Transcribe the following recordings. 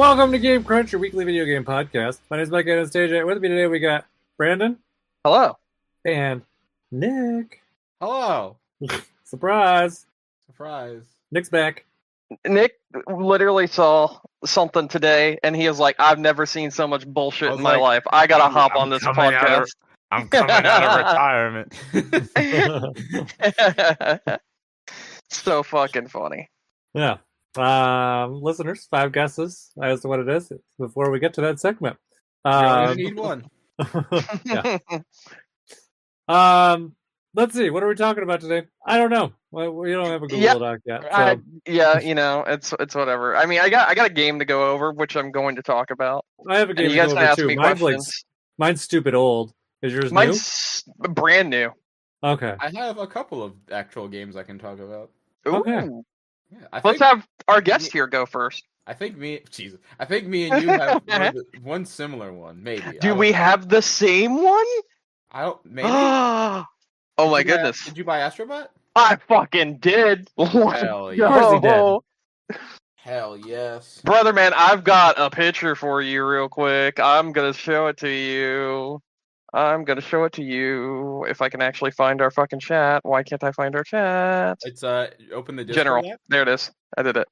Welcome to Game Crunch, your weekly video game podcast. My name is Mike Anastasia. With me today we got Brandon. Hello. And Nick. Hello. Surprise. Nick's back. Nick literally saw something today, and he was like, I've never seen so much bullshit in my life. I gotta hop on this podcast. I'm coming out of retirement. So fucking funny. Yeah. Listeners, 5 guesses as to what it is before we get to that segment. You only need one. Yeah. Let's see. What are we talking about today? I don't know. We don't have a Google Doc yet. So. It's whatever. I mean, I got a game to go over, which I'm going to talk about. I have a game to go over too. Mine's stupid old. Is yours Mine's brand new. Okay. I have a couple of actual games I can talk about. Ooh. Okay. Yeah, Let's have our guest here go first. I think me and you have one similar one, maybe. Do we have the same one? I don't. Maybe. Oh my goodness! Did you buy Astro Bot? I fucking did. Hell yeah! Of course he did. Hell yes, brother, man! I've got a picture for you, real quick. I'm gonna show it to you. If I can actually find our fucking chat. Why can't I find our chat? It's open the Discord general. app. There it is. I did it.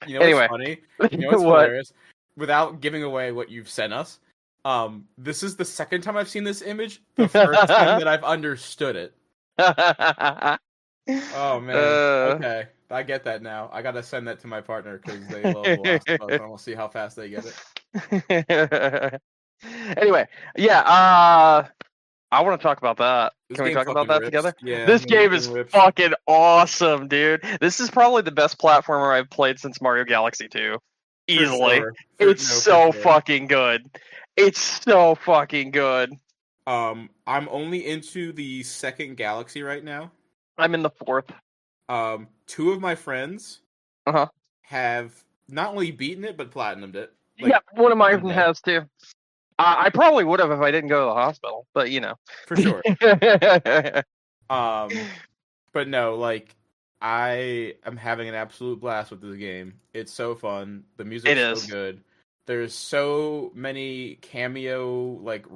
You know what's funny? You know what's hilarious? Without giving away what you've sent us, this is the second time I've seen this image. The first time that I've understood it. Oh man. Okay, I get that now. I gotta send that to my partner because they love Lost Bus, and we'll see how fast they get it. Anyway, I want to talk about that. Can we talk about that together? Yeah, this game is fucking awesome, dude. This is probably the best platformer I've played since Mario Galaxy 2. Easily. It's so fucking good. It's so fucking good. I'm only into the second Galaxy right now. I'm in the 4th. 2 of my friends have not only beaten it, but platinumed it. Yeah, one of mine has too. I probably would have if I didn't go to the hospital, but you know. For sure. But no, like, I am having an absolute blast with this game. It's so fun. The music is so good. There's so many cameo, like,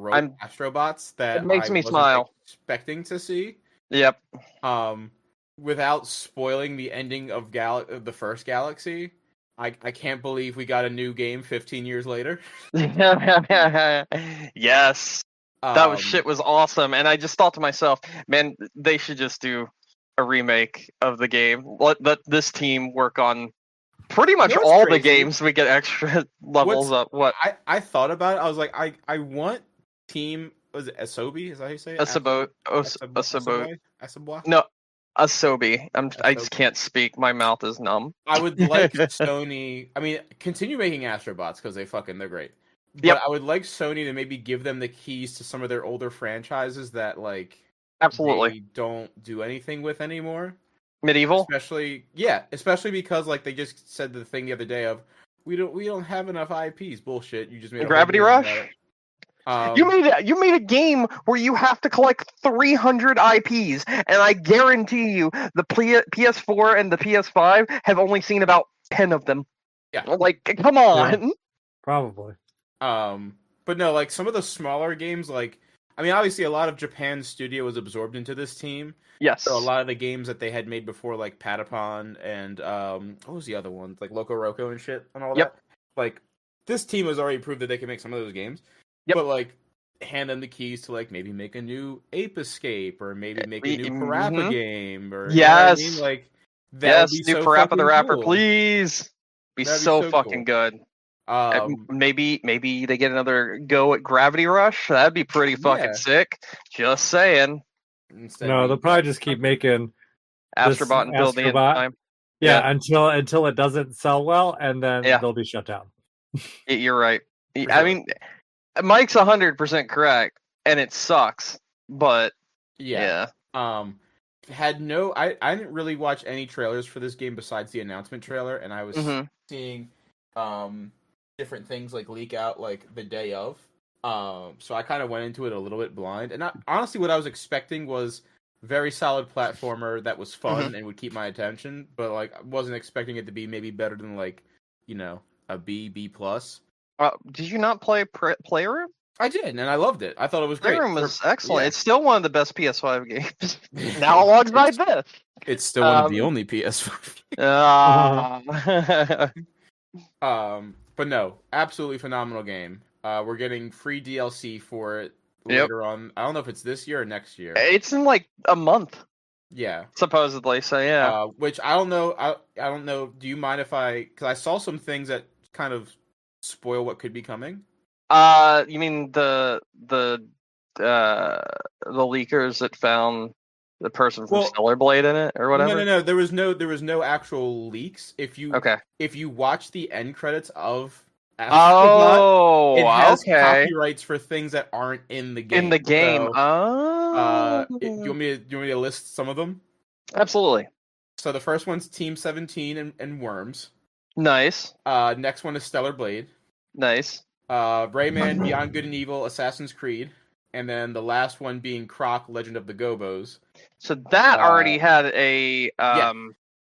Astro Bots that it makes me smile. Expecting to see. Yep. Without spoiling the ending of the first Galaxy, I can't believe we got a new game 15 years later. Yes. That shit was awesome. And I just thought to myself, man, they should just do a remake of the game. Let this team work on pretty much all the games we get extra levels up. What? I thought about it. I was like, I want team... Was it Asobi? Is that how you say it? Asobo. No, Asobi. I just can't speak. My mouth is numb. I would like Sony... I mean, continue making Astro Bots because they're great. But I would like Sony to maybe give them the keys to some of their older franchises that, like... Absolutely. They don't do anything with anymore. Medieval? Especially because, like, they just said the thing the other day of, we don't have enough IPs. Bullshit. You just made Gravity Rush? You made a game where you have to collect 300 IPs, and I guarantee you the PS4 and the PS5 have only seen about 10 of them. Yeah. Like, come on. Yeah, probably. But no, like, some of the smaller games, like, I mean, obviously a lot of Japan's studio was absorbed into this team. Yes. So a lot of the games that they had made before, like Patapon and, what was the other one? Like Loco Roco and shit and all that. Like, this team has already proved that they can make some of those games. Yep. But, like, hand them the keys to, like, maybe make a new Ape Escape or maybe make a new Parappa game. Or, yes. You know what I mean? Like, new so Parappa the Rapper, cool. Please. That'd be so fucking cool. Good. Maybe they get another go at Gravity Rush. That'd be pretty fucking sick. Just saying. No, they'll probably just keep making Astro Bot until the end of time. Yeah, until it doesn't sell well, and then they'll be shut down. You're right. Sure. I mean, Mike's 100% correct, and it sucks, but yeah. I didn't really watch any trailers for this game besides the announcement trailer, and I was seeing different things like leak out like the day of. So I kind of went into it a little bit blind, and honestly, what I was expecting was very solid platformer that was fun and would keep my attention, but like I wasn't expecting it to be maybe better than like, you know, a B plus. Did you not play Playroom? I did, and I loved it. I thought it was great. Playroom was excellent. Yeah. It's still one of the best PS5 games. Now alongside this. It's still one of the only PS5. But no, absolutely phenomenal game. We're getting free DLC for it later on. I don't know if it's this year or next year. It's in like a month. Yeah, supposedly. So yeah. Which I don't know. I don't know. Do you mind if because I saw some things that kind of spoil what could be coming? You mean the leakers that found the person from Stellar Blade in it or whatever? No. There was no actual leaks. If you watch the end credits of Astro Bot, it has copyrights for things that aren't in the game. So, do you want me to list some of them? Absolutely. So the first one's Team 17 and Worms. Nice. Next one is Stellar Blade. Nice. Rayman, Beyond Good and Evil, Assassin's Creed, and then the last one being Croc, Legend of the Gobos. So that already had a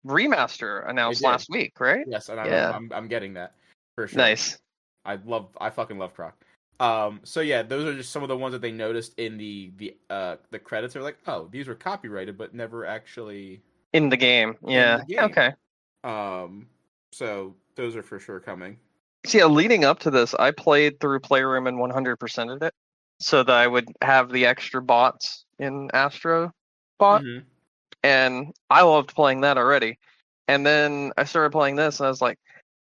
remaster announced last week, right? Yes, and I'm getting that for sure. Nice. I fucking love Croc. So yeah, those are just some of the ones that they noticed in the credits. They're like, oh, these were copyrighted, but never actually in the game. Yeah. Okay. So those are for sure coming. See, leading up to this, I played through Playroom and 100%ed it, so that I would have the extra bots in Astro Bot, and I loved playing that already. And then I started playing this, and I was like,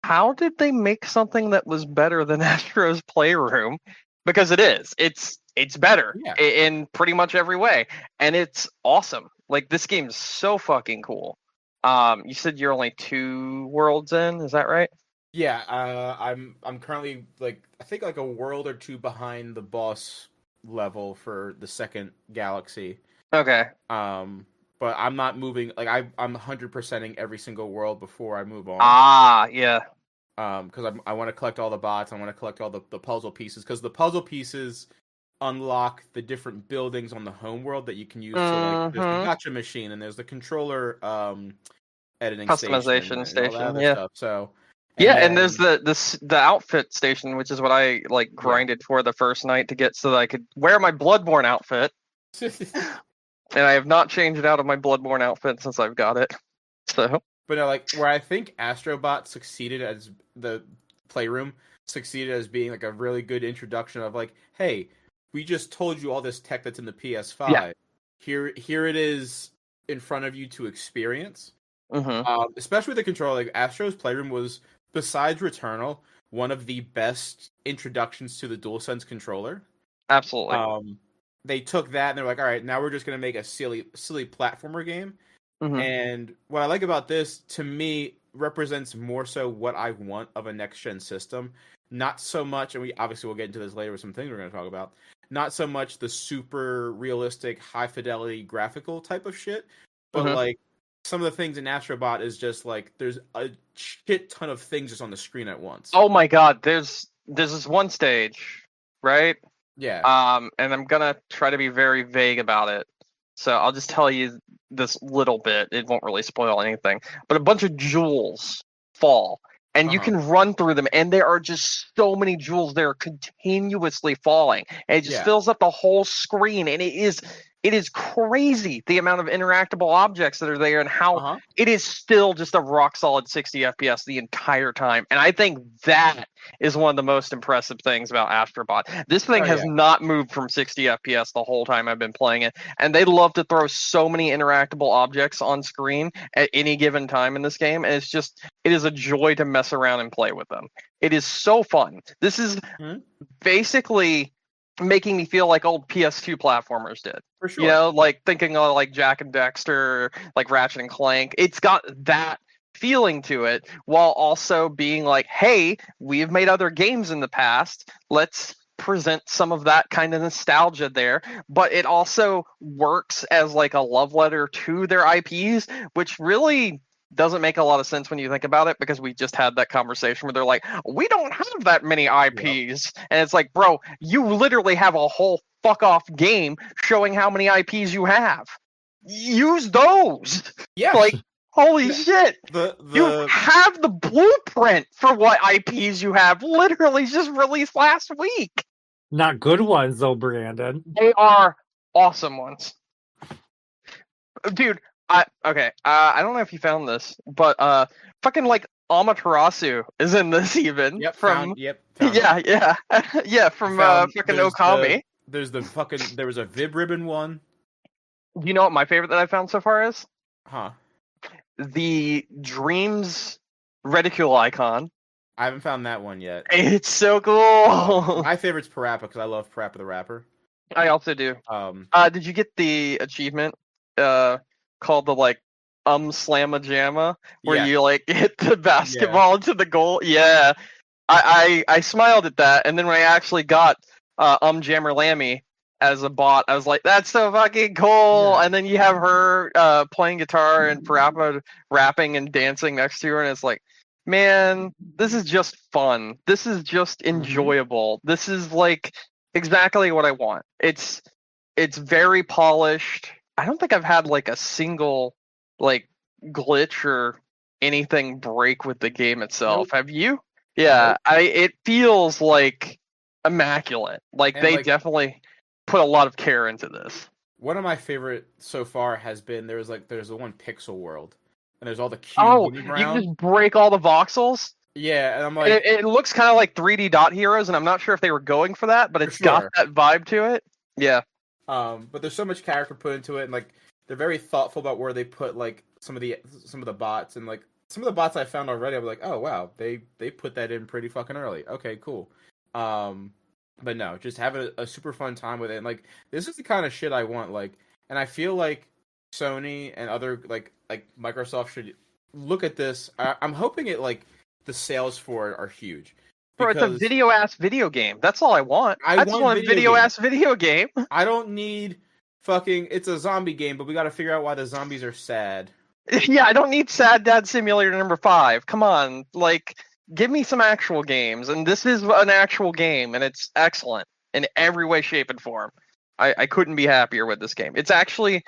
how did they make something that was better than Astro's Playroom? Because it is. It's better in pretty much every way, and it's awesome. Like, this game is so fucking cool. You said you're only 2 worlds in, is that right? Yeah, I'm currently I think a world or 2 behind the boss level for the second galaxy. Okay. But I'm not moving. I'm 100%ing every single world before I move on. Yeah. Because I want to collect all the bots. I want to collect all the puzzle pieces. Because the puzzle pieces unlock the different buildings on the home world that you can use. So there's the gacha machine and there's the controller editing customization station. And all that stuff. So. And there's the outfit station, which is what I grinded for the first night to get so that I could wear my Bloodborne outfit. And I have not changed it out of my Bloodborne outfit since I've got it. So, but no, where I think Astro Bot succeeded as the Playroom succeeded as being a really good introduction of hey, we just told you all this tech that's in the PS5. Yeah. Here it is in front of you to experience. Especially with the controller, Astro's Playroom was, besides Returnal, one of the best introductions to the DualSense controller. Absolutely. They took that and they're like, all right, now we're just going to make a silly platformer game. And what I like about this, to me, represents more so what I want of a next-gen system. Not so much, and we'll get into this later with some things we're going to talk about, not so much the super realistic, high-fidelity graphical type of shit, but some of the things in Astro Bot is just there's a shit ton of things just on the screen at once. Oh my god, there's this one stage, right? Yeah. And I'm gonna try to be very vague about it. So I'll just tell you this little bit. It won't really spoil anything. But a bunch of jewels fall. And you can run through them, and there are just so many jewels that are continuously falling. And it just fills up the whole screen, and it is crazy the amount of interactable objects that are there and how it is still just a rock solid 60 FPS the entire time. And I think that is one of the most impressive things about Astro Bot. This thing has not moved from 60 FPS the whole time I've been playing it. And they love to throw so many interactable objects on screen at any given time in this game. And it is a joy to mess around and play with them. It is so fun. This is basically making me feel like old PS2 platformers did. For sure. Thinking of Jak and Daxter, Ratchet and Clank. It's got that feeling to it while also being hey, we've made other games in the past. Let's present some of that kind of nostalgia there. But it also works as a love letter to their IPs, which really doesn't make a lot of sense when you think about it, because we just had that conversation where they're like, we don't have that many IPs. And it's bro, you literally have a whole fuck off game showing how many IPs you have. Use those. Yeah. Holy shit! The You have the blueprint for what IPs you have literally just released last week. Not good ones, though, Brandon. They are awesome ones. Dude, I don't know if you found this, but fucking like Amaterasu is in this even. Yep, from found yeah from fucking Okami. There was a Vib Ribbon one. You know what my favorite that I found so far is? Huh. The Dreams reticule icon. I haven't found that one yet. It's so cool. My favorite's Parappa because I love Parappa the Rapper. I also do. Did you get the achievement called the like slamma jamma where you like hit the basketball into the goal? Yeah. I smiled at that, and then when I actually got Jammer Lammy as a bot, I was like, that's so fucking cool. Yeah. And then you have her playing guitar and Parappa rapping and dancing next to her, and it's like, man, this is just fun. This is just enjoyable. This is like exactly what I want. It's very polished. I don't think I've had like a single like glitch or anything break with the game itself. Nope. Have you? Yeah, nope. It feels like immaculate. Like and they definitely put a lot of care into this. One of my favorite so far has been there's the one Pixel World. And there's all the cube you can just break all the voxels? Yeah, and I'm like... It looks kind of like 3D Dot Heroes, and I'm not sure if they were going for that, but it's got that vibe to it. Yeah. But there's so much character put into it, and like they're very thoughtful about where they put like some of the bots, and like some of the bots I found already, I was like, oh wow, they put that in pretty fucking early. Okay, cool. But no, just having a super fun time with it, and like this is the kind of shit I want. Like, and I feel like Sony and other like Microsoft should look at this. I'm hoping it like the sales for it are huge. Bro, it's a video game. That's all I want. I just want a video game. I don't need fucking. It's a zombie game, but we got to figure out why the zombies are sad. Yeah, I don't need Sad Dad Simulator number 5. Come on, like, give me some actual games, and this is an actual game, and it's excellent in every way, shape, and form. I couldn't be happier with this game. It's actually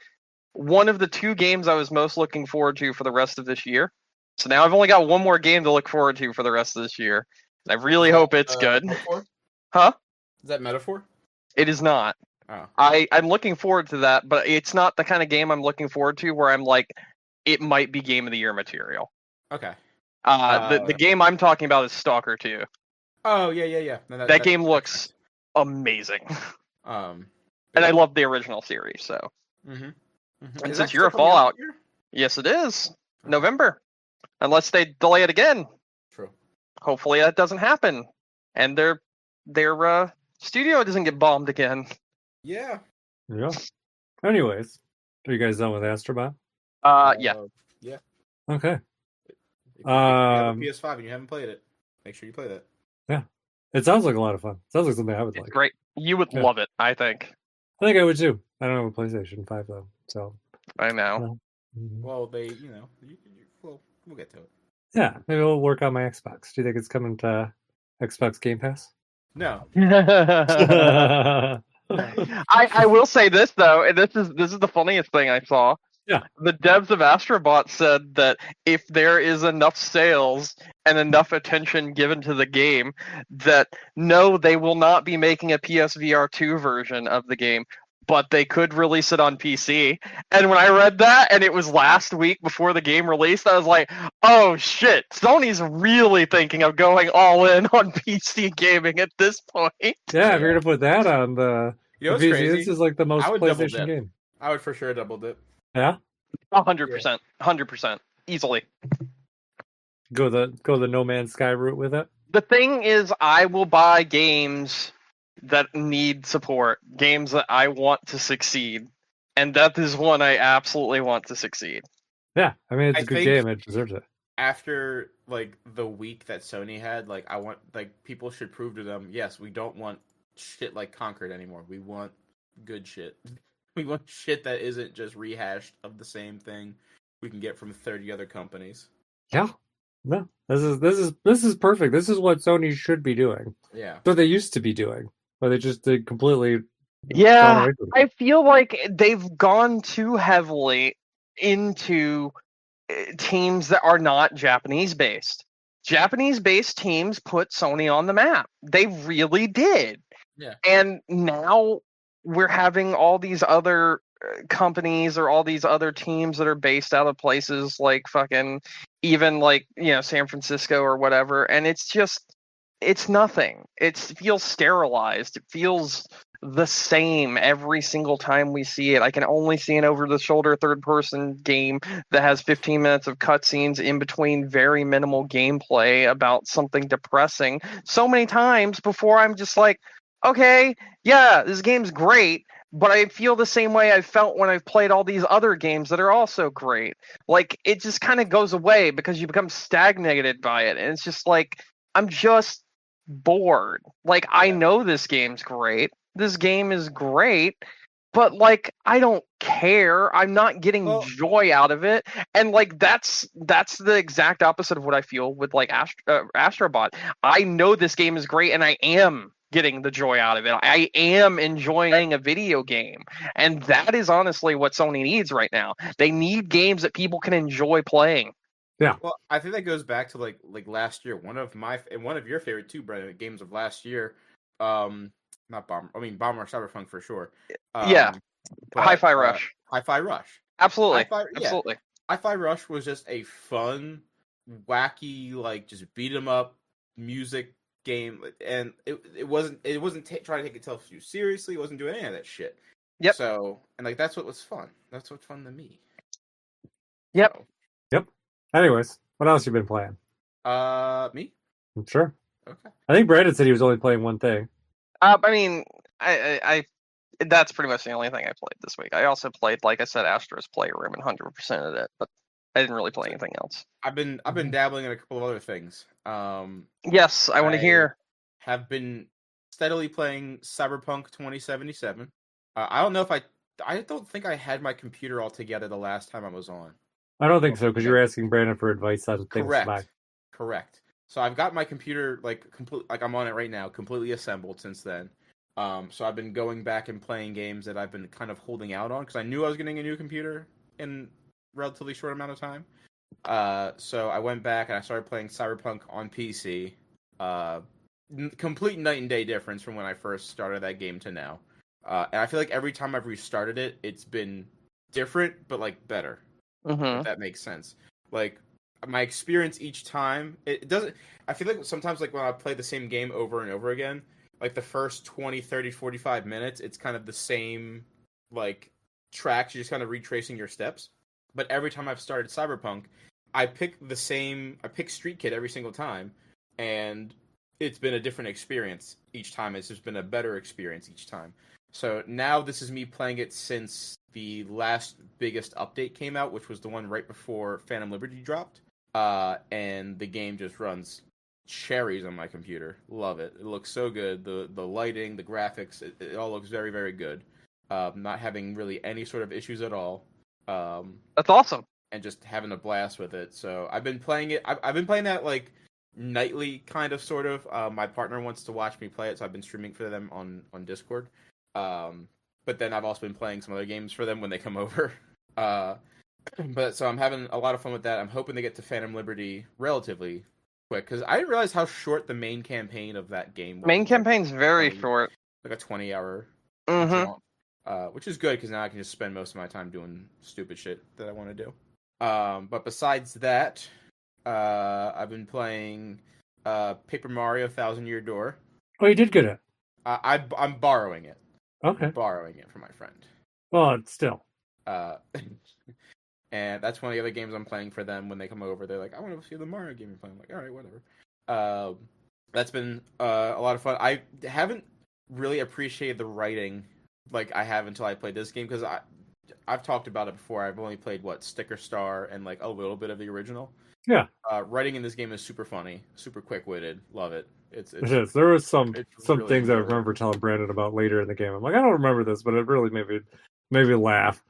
one of the 2 games I was most looking forward to for the rest of this year. So now I've only got one more game to look forward to for the rest of this year. I really hope it's good. Metaphor? Huh? Is that Metaphor? It is not. Oh. I'm looking forward to that, but it's not the kind of game I'm looking forward to where I'm like, it might be Game of the Year material. Okay. The game I'm talking about is Stalker 2. Oh, yeah. No, that game looks amazing. And I love the original series, so. Mm-hmm. And since you're a Fallout, yes, it is. November. Unless they delay it again. True. Hopefully that doesn't happen. And their studio doesn't get bombed again. Yeah. Yeah. Anyways, are you guys done with Astro Bot? Yeah. Yeah. Okay. If you have a PS5 and you haven't played it, make sure you play that. Yeah. It sounds like a lot of fun. It sounds like something I would like. Great. You would love it, I think. I think I would too. I don't have a PlayStation 5 though, so. I know. Well, we'll get to it. Yeah, maybe we'll work on my Xbox. Do you think it's coming to Xbox Game Pass? No. I will say this though, and this is the funniest thing I saw. Yeah. The devs of Astro Bot said that if there is enough sales and enough attention given to the game, that no, they will not be making a PSVR 2 version of the game, but they could release it on PC. And when I read that, and it was last week before the game released, I was like, oh shit, Sony's really thinking of going all in on PC gaming at this point. Yeah, if you're going to put that on the PC, crazy? This is like the most PlayStation game. I would for sure double dip. Yeah? 100%. 100%. Easily. Go the No Man's Sky route with it? The thing is, I will buy games that need support, games that I want to succeed, and that is one I absolutely want to succeed. Yeah, I mean, it's a good game. It deserves it. After like the week that Sony had, like I want people should prove to them, yes, we don't want shit like Conquered anymore. We want good shit. We want shit that isn't just rehashed of the same thing we can get from 30 other companies. Yeah. No. This is perfect. This is what Sony should be doing. Yeah. What they used to be doing. But they just did completely. Yeah. I feel like they've gone too heavily into teams that are not Japanese based. Japanese based teams put Sony on the map. They really did. Yeah. And now we're having all these other companies or all these other teams that are based out of places like fucking even like, San Francisco or whatever. And it's nothing. It feels sterilized. It feels the same every single time we see it. I can only see an over-the-shoulder third-person game that has 15 minutes of cutscenes in between very minimal gameplay about something depressing so many times before I'm just like, okay, yeah, this game's great, but I feel the same way I felt when I've played all these other games that are also great. Like, it just kind of goes away because you become stagnated by it, and it's just like, I'm just bored. Like, I know this game's great. This game is great, but like I don't care. I'm not getting joy out of it, and like that's the exact opposite of what I feel with like Astro Bot. I know this game is great, and I am getting the joy out of it. I am enjoying a video game, and that is honestly what Sony needs right now. They need games that people can enjoy playing. Yeah. Well, I think that goes back to like last year. One of your favorite too, Brandon, games of last year. Not Bomber. I mean, Bomber Cyberpunk for sure. Yeah. Hi-Fi Rush. Hi-Fi Rush. Absolutely. Absolutely. Hi-Fi Rush was just a fun, wacky, like just beat 'em up music game, and it wasn't trying to take itself too seriously. It wasn't doing any of that shit. Yep. So, and like that's what was fun. That's what's fun to me. Yep. So. Yep. Anyways, what else you been playing? Me? Sure. Okay. I think Brandon said he was only playing one thing. I mean, I that's pretty much the only thing I played this week. I also played, like I said, Astro's Playroom and 100% of it, but I didn't really play anything else. I've been dabbling in a couple of other things. Yes, I want to hear. Have been steadily playing Cyberpunk 2077. I don't know if I don't think I had my computer all together the last time I was on. I don't think so, because you were asking Brandon for advice on things. Correct. So I've got my computer I'm on it right now, completely assembled since then. So I've been going back and playing games that I've been kind of holding out on because I knew I was getting a new computer in a relatively short amount of time. So I went back and I started playing Cyberpunk on PC. Complete night and day difference from when I first started that game to now. And I feel like every time I've restarted it, it's been different, but like better. Mm-hmm. If that makes sense. Like my experience each time, it doesn't. I feel like sometimes like when I play the same game over and over again, like the first 20, 30, 45 minutes, it's kind of the same like tracks. You're just kind of retracing your steps. But every time I've started Cyberpunk, I pick Street Kid every single time, and it's been a different experience each time. It's just been a better experience each time. So now this is me playing it since the last biggest update came out, which was the one right before Phantom Liberty dropped. And the game just runs cherries on my computer. Love it. It looks so good. The lighting, the graphics, it all looks very, very good. Not having really any sort of issues at all. That's awesome. And just having a blast with it. So I've been playing it. I've been playing that like nightly, kind of, sort of. My partner wants to watch me play it, so I've been streaming for them on Discord. But then I've also been playing some other games for them when they come over. But so I'm having a lot of fun with that. I'm hoping to get to Phantom Liberty relatively quick because I didn't realize how short the main campaign of that game was. Main campaign's very short, like a 20-hour. Mm-hmm. Which is good because now I can just spend most of my time doing stupid shit that I want to do. But besides that, I've been playing Paper Mario: Thousand Year Door. Oh, you did get it. I'm borrowing it. Okay. I'm borrowing it from my friend. Well, it's still. And that's one of the other games I'm playing for them when they come over. They're like, I want to see the Mario game you're playing. I'm like, all right, whatever. That's been a lot of fun. I haven't really appreciated the writing like I have until I played this game because I've talked about it before. I've only played Sticker Star and like a little bit of the original. Yeah. Writing in this game is super funny, super quick-witted. Love it. It is. There was some really things I remember telling Brandon about later in the game. I'm like, I don't remember this, but it really made me laugh.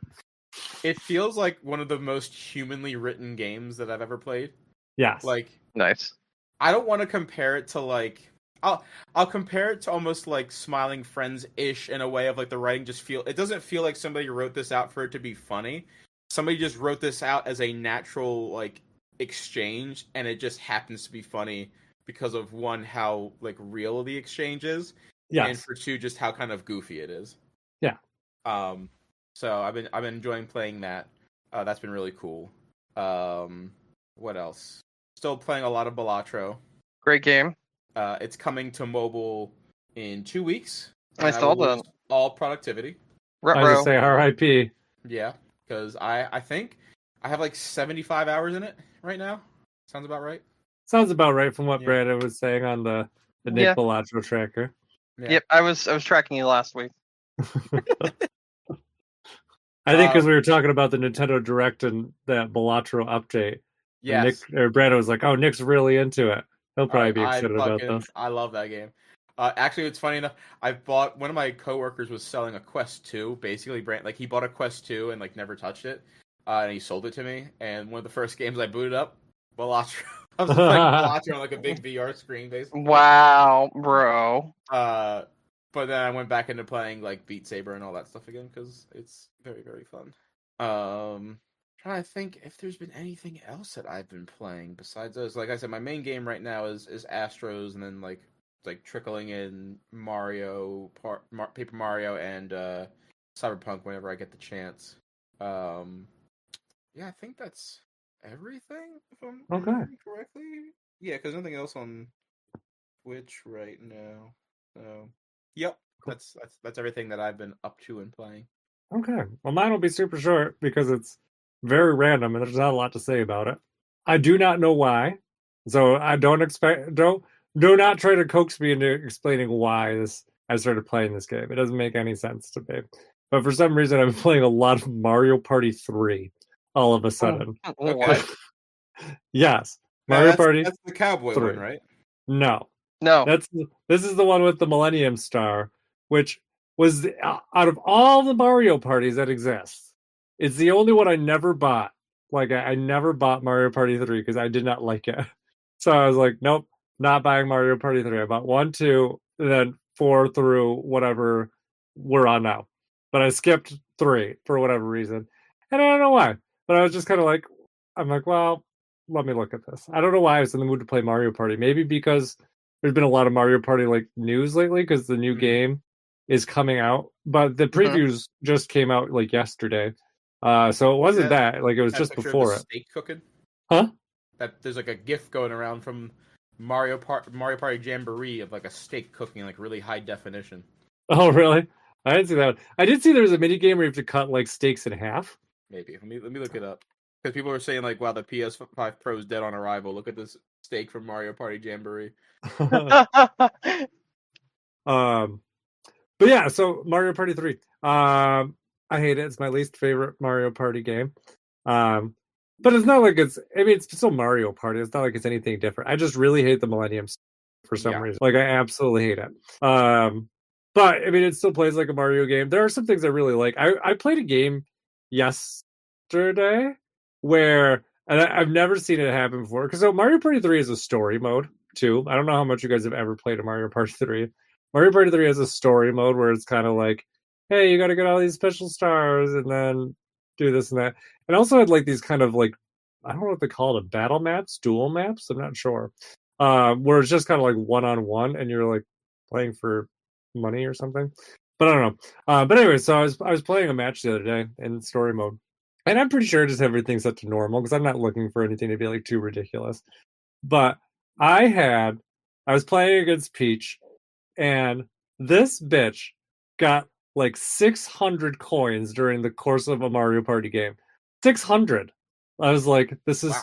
It feels like one of the most humanly written games that I've ever played. Yes. Like, nice. I don't want to compare it to like I'll compare it to almost like Smiling Friends-ish in a way of like the writing it doesn't feel like somebody wrote this out for it to be funny. somebody just wrote this out as a natural like exchange, and it just happens to be funny because of one, how like real the exchange is, and for two, just how kind of goofy it is. Yeah. So I've been enjoying playing that. That's been really cool. What else? Still playing a lot of Balatro. Great game. It's coming to mobile in 2 weeks. I saw that. All productivity. I was just say RIP. Yeah, because I think I have like 75 hours in it right now. Sounds about right. Sounds about right from what Brandon was saying on the Nick Balatro tracker. Yeah. Yep, I was tracking you last week. I think because we were talking about the Nintendo Direct and that Balatro update. Yes. Brandon was like, "Oh, Nick's really into it. He'll probably be excited about this." I love that game. Actually, it's funny enough. I bought, one of my coworkers was selling a Quest 2. Basically, he bought a Quest 2 and like never touched it, and he sold it to me. And one of the first games I booted up, Balatro. I was playing Balatro on like a big VR screen, basically. Wow, bro. But then I went back into playing like Beat Saber and all that stuff again because it's very, very fun. Trying to think if there's been anything else that I've been playing besides those. Like I said, my main game right now is Astros, and then like trickling in Mario, Paper Mario, and Cyberpunk whenever I get the chance. Yeah, I think that's everything. If I'm remembering correctly. Yeah, because nothing else on Twitch right now. So, yep, that's everything that I've been up to and playing. Okay, well, mine will be super short because it's very random and there's not a lot to say about it. I do not know why, so I do not try to coax me into explaining why I started playing this game. It doesn't make any sense to me. But for some reason, I'm playing a lot of Mario Party 3 all of a sudden. Okay. Yes, Mario Party. That's the cowboy 3. one, right? No. This is the one with the Millennium Star, which was out of all the Mario parties that exist, it's the only one I never bought. Like I never bought Mario Party 3 because I did not like it. So I was like, nope, not buying Mario Party 3. I bought 1, 2, and then 4 through whatever we're on now. But I skipped 3 for whatever reason. And I don't know why. But I was just kind of like, I'm like, well, let me look at this. I don't know why I was in the mood to play Mario Party. Maybe because there's been a lot of Mario Party like news lately because the new game is coming out. But the previews just came out like yesterday. So it wasn't that. Like it was just before it. Steak cooking? Huh? That there's like a GIF going around from Mario Party Jamboree of like a steak cooking, like really high definition. Oh really? I didn't see that. I did see there was a mini game where you have to cut like steaks in half. Maybe. Let me look it up. Because people are saying like, wow, the PS5 Pro is dead on arrival. Look at this steak from Mario Party Jamboree. But yeah, so Mario Party 3. I hate it. It's my least favorite Mario Party game. But it's not like it's still Mario Party. It's not like it's anything different. I just really hate the Millennium for some reason. Like I absolutely hate it. But I mean it still plays like a Mario game. There are some things I really like. I played a game yesterday where, and I've never seen it happen before, because so Mario Party 3 is a story mode too. I don't know how much you guys have ever played a Mario Party 3. Mario Party 3 has a story mode where it's kind of like, hey, you got to get all these special stars and then do this and that. And also had like these kind of like, I don't know what they call it, battle maps, duel maps. I'm not sure. Where it's just kind of like one-on-one and you're like playing for money or something. But I don't know. But anyway, so I was playing a match the other day in story mode. And I'm pretty sure just everything's set to normal because I'm not looking for anything to be like too ridiculous. But I was playing against Peach, and this bitch got like 600 coins during the course of a Mario Party game. 600. I was like, this is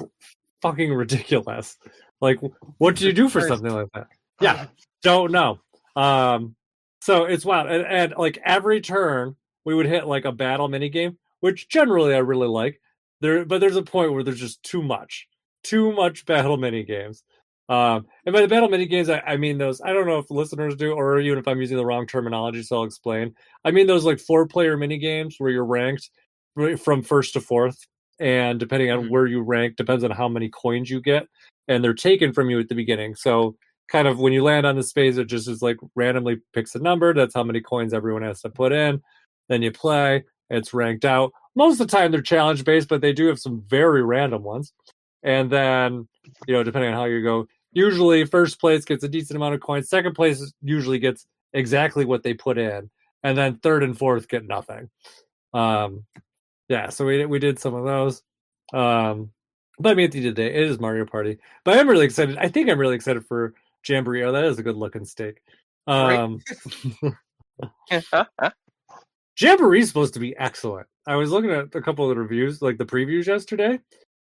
fucking ridiculous. Like, what do you do for something like that? Yeah, don't know. So it's wild. And like every turn, we would hit like a battle minigame, which generally I really like. But there's a point where there's just too much battle minigames. And by the battle minigames, I mean those. I don't know if listeners do, or even if I'm using the wrong terminology, so I'll explain. I mean those like 4-player minigames where you're ranked from first to fourth, and depending on where you rank, depends on how many coins you get, and they're taken from you at the beginning. So kind of when you land on the space, it just is like randomly picks a number. That's how many coins everyone has to put in. Then you play. It's ranked out. Most of the time they're challenge based, but they do have some very random ones. And then, depending on how you go, usually first place gets a decent amount of coins. Second place usually gets exactly what they put in, and then third and fourth get nothing. So we did some of those. But I mean, at the end of the day, it is Mario Party. But I'm really excited. I think I'm really excited for Jamboree. Oh, that is a good looking steak. Jamboree is supposed to be excellent. I was looking at a couple of the reviews, like the previews yesterday,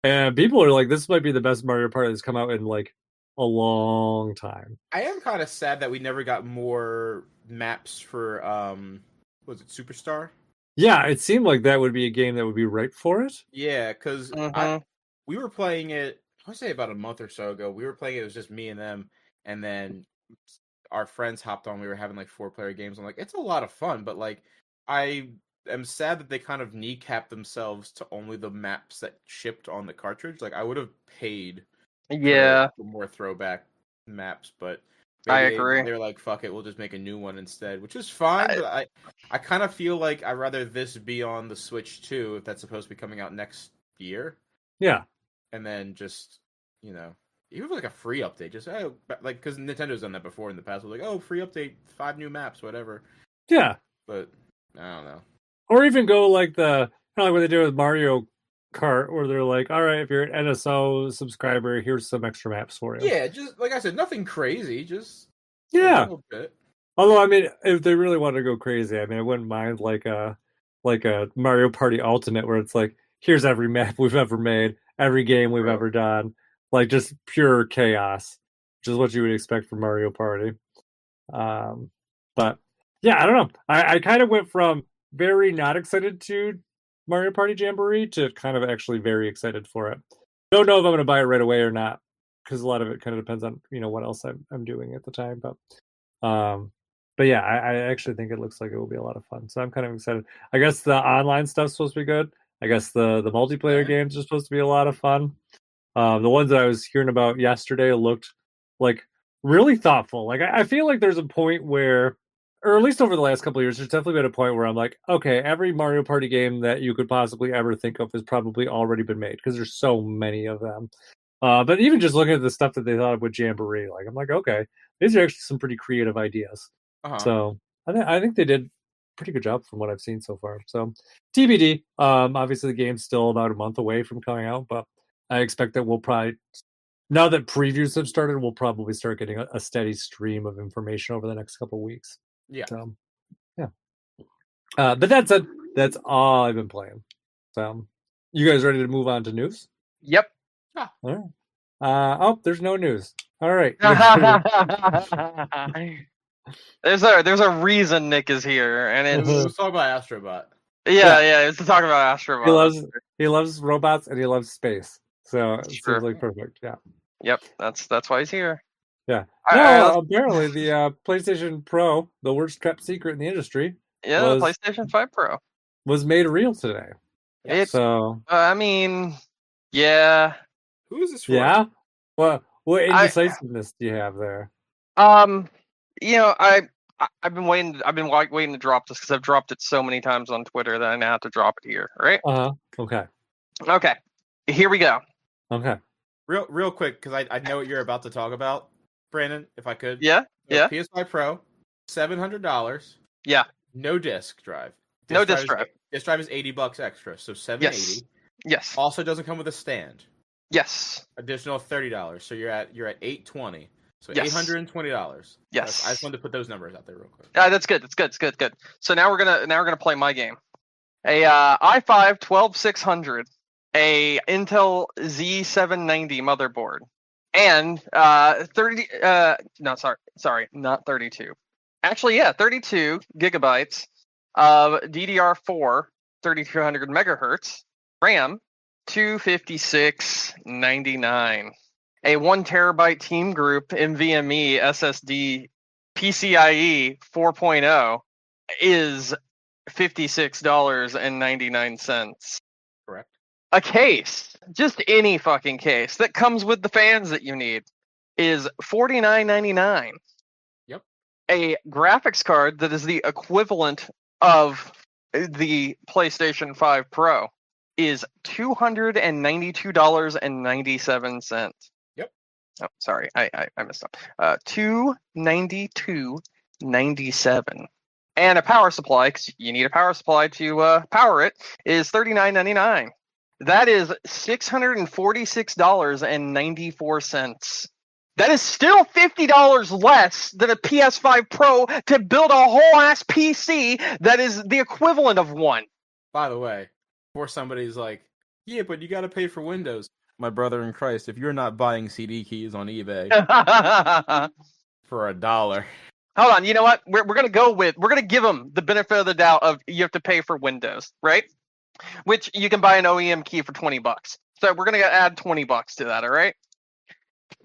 and people are like, "This might be the best Mario Party that's come out in like a long time." I am kind of sad that we never got more maps for was it Superstar? Yeah, it seemed like that would be a game that would be right for it. Yeah, because we were playing it, I would say about a month or so ago. We were playing it was just me and them, and then our friends hopped on. We were having like 4-player games. I'm like, it's a lot of fun, but like I am sad that they kind of kneecapped themselves to only the maps that shipped on the cartridge. Like I would have paid for more throwback maps, but I agree. They're like, fuck it, we'll just make a new one instead, which is fine. But I kind of feel like I'd rather this be on the Switch too, if that's supposed to be coming out next year. Yeah. And then just, even like a free update, just because Nintendo's done that before in the past. We're like, free update, 5 new maps, whatever. Yeah. But I don't know. Or even go like kind of like what they do with Mario Kart, where they're like, all right, if you're an NSO subscriber, here's some extra maps for you. Yeah, just like I said, nothing crazy, just a little bit. Although, I mean, if they really want to go crazy, I mean, I wouldn't mind like a Mario Party Ultimate, where it's like, here's every map we've ever made, every game we've ever done, like just pure chaos, which is what you would expect from Mario Party. But yeah, I don't know. I kind of went from very not excited to Mario Party Jamboree to kind of actually very excited for it. Don't know if I'm going to buy it right away or not, because a lot of it kind of depends on what else I'm doing at the time. But yeah, I actually think it looks like it will be a lot of fun. So I'm kind of excited. I guess the online stuff's supposed to be good. I guess the multiplayer games are supposed to be a lot of fun. The ones that I was hearing about yesterday looked like really thoughtful. Like I feel like there's a point where, or at least over the last couple of years, there's definitely been a point where I'm like, okay, every Mario Party game that you could possibly ever think of has probably already been made, because there's so many of them. But even just looking at the stuff that they thought of with Jamboree, like I'm like, okay, these are actually some pretty creative ideas. So I think they did a pretty good job from what I've seen so far. So TBD. Obviously the game's still about a month away from coming out, but I expect that we'll probably, now that previews have started, we'll probably start getting a steady stream of information over the next couple of weeks. Yeah. So, yeah. But that's it. That's all I've been playing. So, you guys ready to move on to news? Yep. All right. There's no news. All right. There's a reason Nick is here, and let's talk about Astro Bot. Yeah, it's to talk about Astro Bot. He loves robots and he loves space. So it seems like perfect. Yeah. Yep, that's why he's here. Yeah. Apparently the PlayStation Pro, the worst kept secret in the industry. Yeah, the PlayStation 5 Pro was made real today. I mean, yeah. Who is this for? Yeah. What indecisiveness do you have there? I've been waiting to drop this because I've dropped it so many times on Twitter that I now have to drop it here, right? Okay. Here we go. Okay. Real quick, because I know what you're about to talk about, Brandon, if I could. Yeah. PS5 Pro, $700. Yeah. No disk drive. Disk drive. Disk drive is $80 extra, so $780. Yes. Also doesn't come with a stand. Yes. Additional $30, so you're at $820. So $820. Yes. I just wanted to put those numbers out there real quick. That's good. It's good. So now we're gonna play my game. A i5 12600, a Intel Z790 motherboard, and 32 gigabytes of DDR4 3200 megahertz RAM, $256.99. A 1 terabyte Team Group NVMe SSD PCIe 4.0 is $56.99. Correct. A case, just any fucking case that comes with the fans that you need, is $49.99. Yep. A graphics card that is the equivalent of the PlayStation 5 Pro is $292.97. Yep. Oh, sorry, I messed up. $292.97. And a power supply, because you need a power supply to power it, is $39.99. That is $646.94. That is still $50 less than a PS5 Pro to build a whole ass PC that is the equivalent of one. By the way, before somebody's like, yeah, but you got to pay for Windows. My brother in Christ, if you're not buying CD keys on eBay for $1. Hold on, you know what? We're gonna give them the benefit of the doubt of you have to pay for Windows, right? Which you can buy an OEM key for $20. So we're gonna add $20 to that, all right?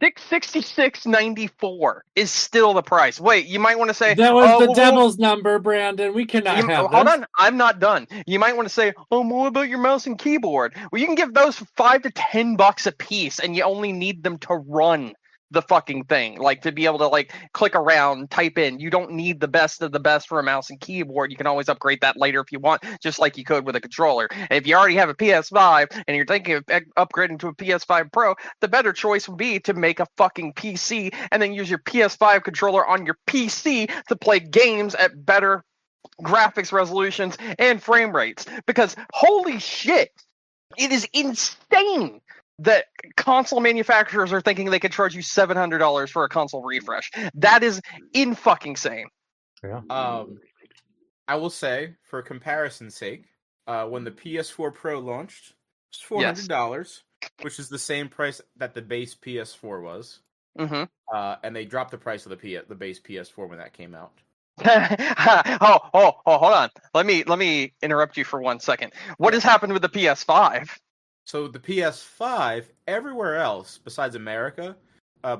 $666.94 is still the price. Wait, you might want to say that was the devil's number, Brandon. We cannot have hold this. on, I'm not done. You might want to say, what about your mouse and keyboard? Well, you can give those for $5 to $10 a piece, and you only need them to run the fucking thing, like to be able to like click around, type in. You don't need the best of the best for a mouse and keyboard. You can always upgrade that later if you want, just like you could with a controller. And if you already have a PS5 and you're thinking of upgrading to a PS5 Pro, the better choice would be to make a fucking PC and then use your PS5 controller on your PC to play games at better graphics resolutions and frame rates. Because holy shit, it is insane that console manufacturers are thinking they could charge you $700 for a console refresh. That is fucking insane. Yeah. I will say, for comparison's sake, when the PS4 Pro launched, it was $400, which is the same price that the base PS4 was. Mm-hmm. And they dropped the price of the base PS4 when that came out. hold on. Let me interrupt you for 1 second. What has happened with the PS5? So the PS5, everywhere else besides America,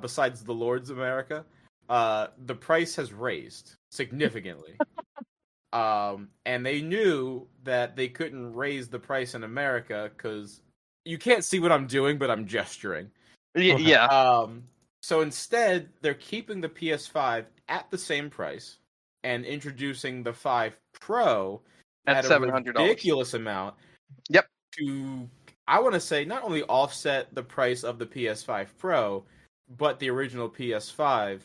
besides the Lord's America, the price has raised significantly. And they knew that they couldn't raise the price in America because you can't see what I'm doing, but I'm gesturing. Yeah. So instead, they're keeping the PS5 at the same price and introducing the 5 Pro at $700. a ridiculous amount. Yep. To, I want to say, not only offset the price of the PS5 Pro, but the original PS5.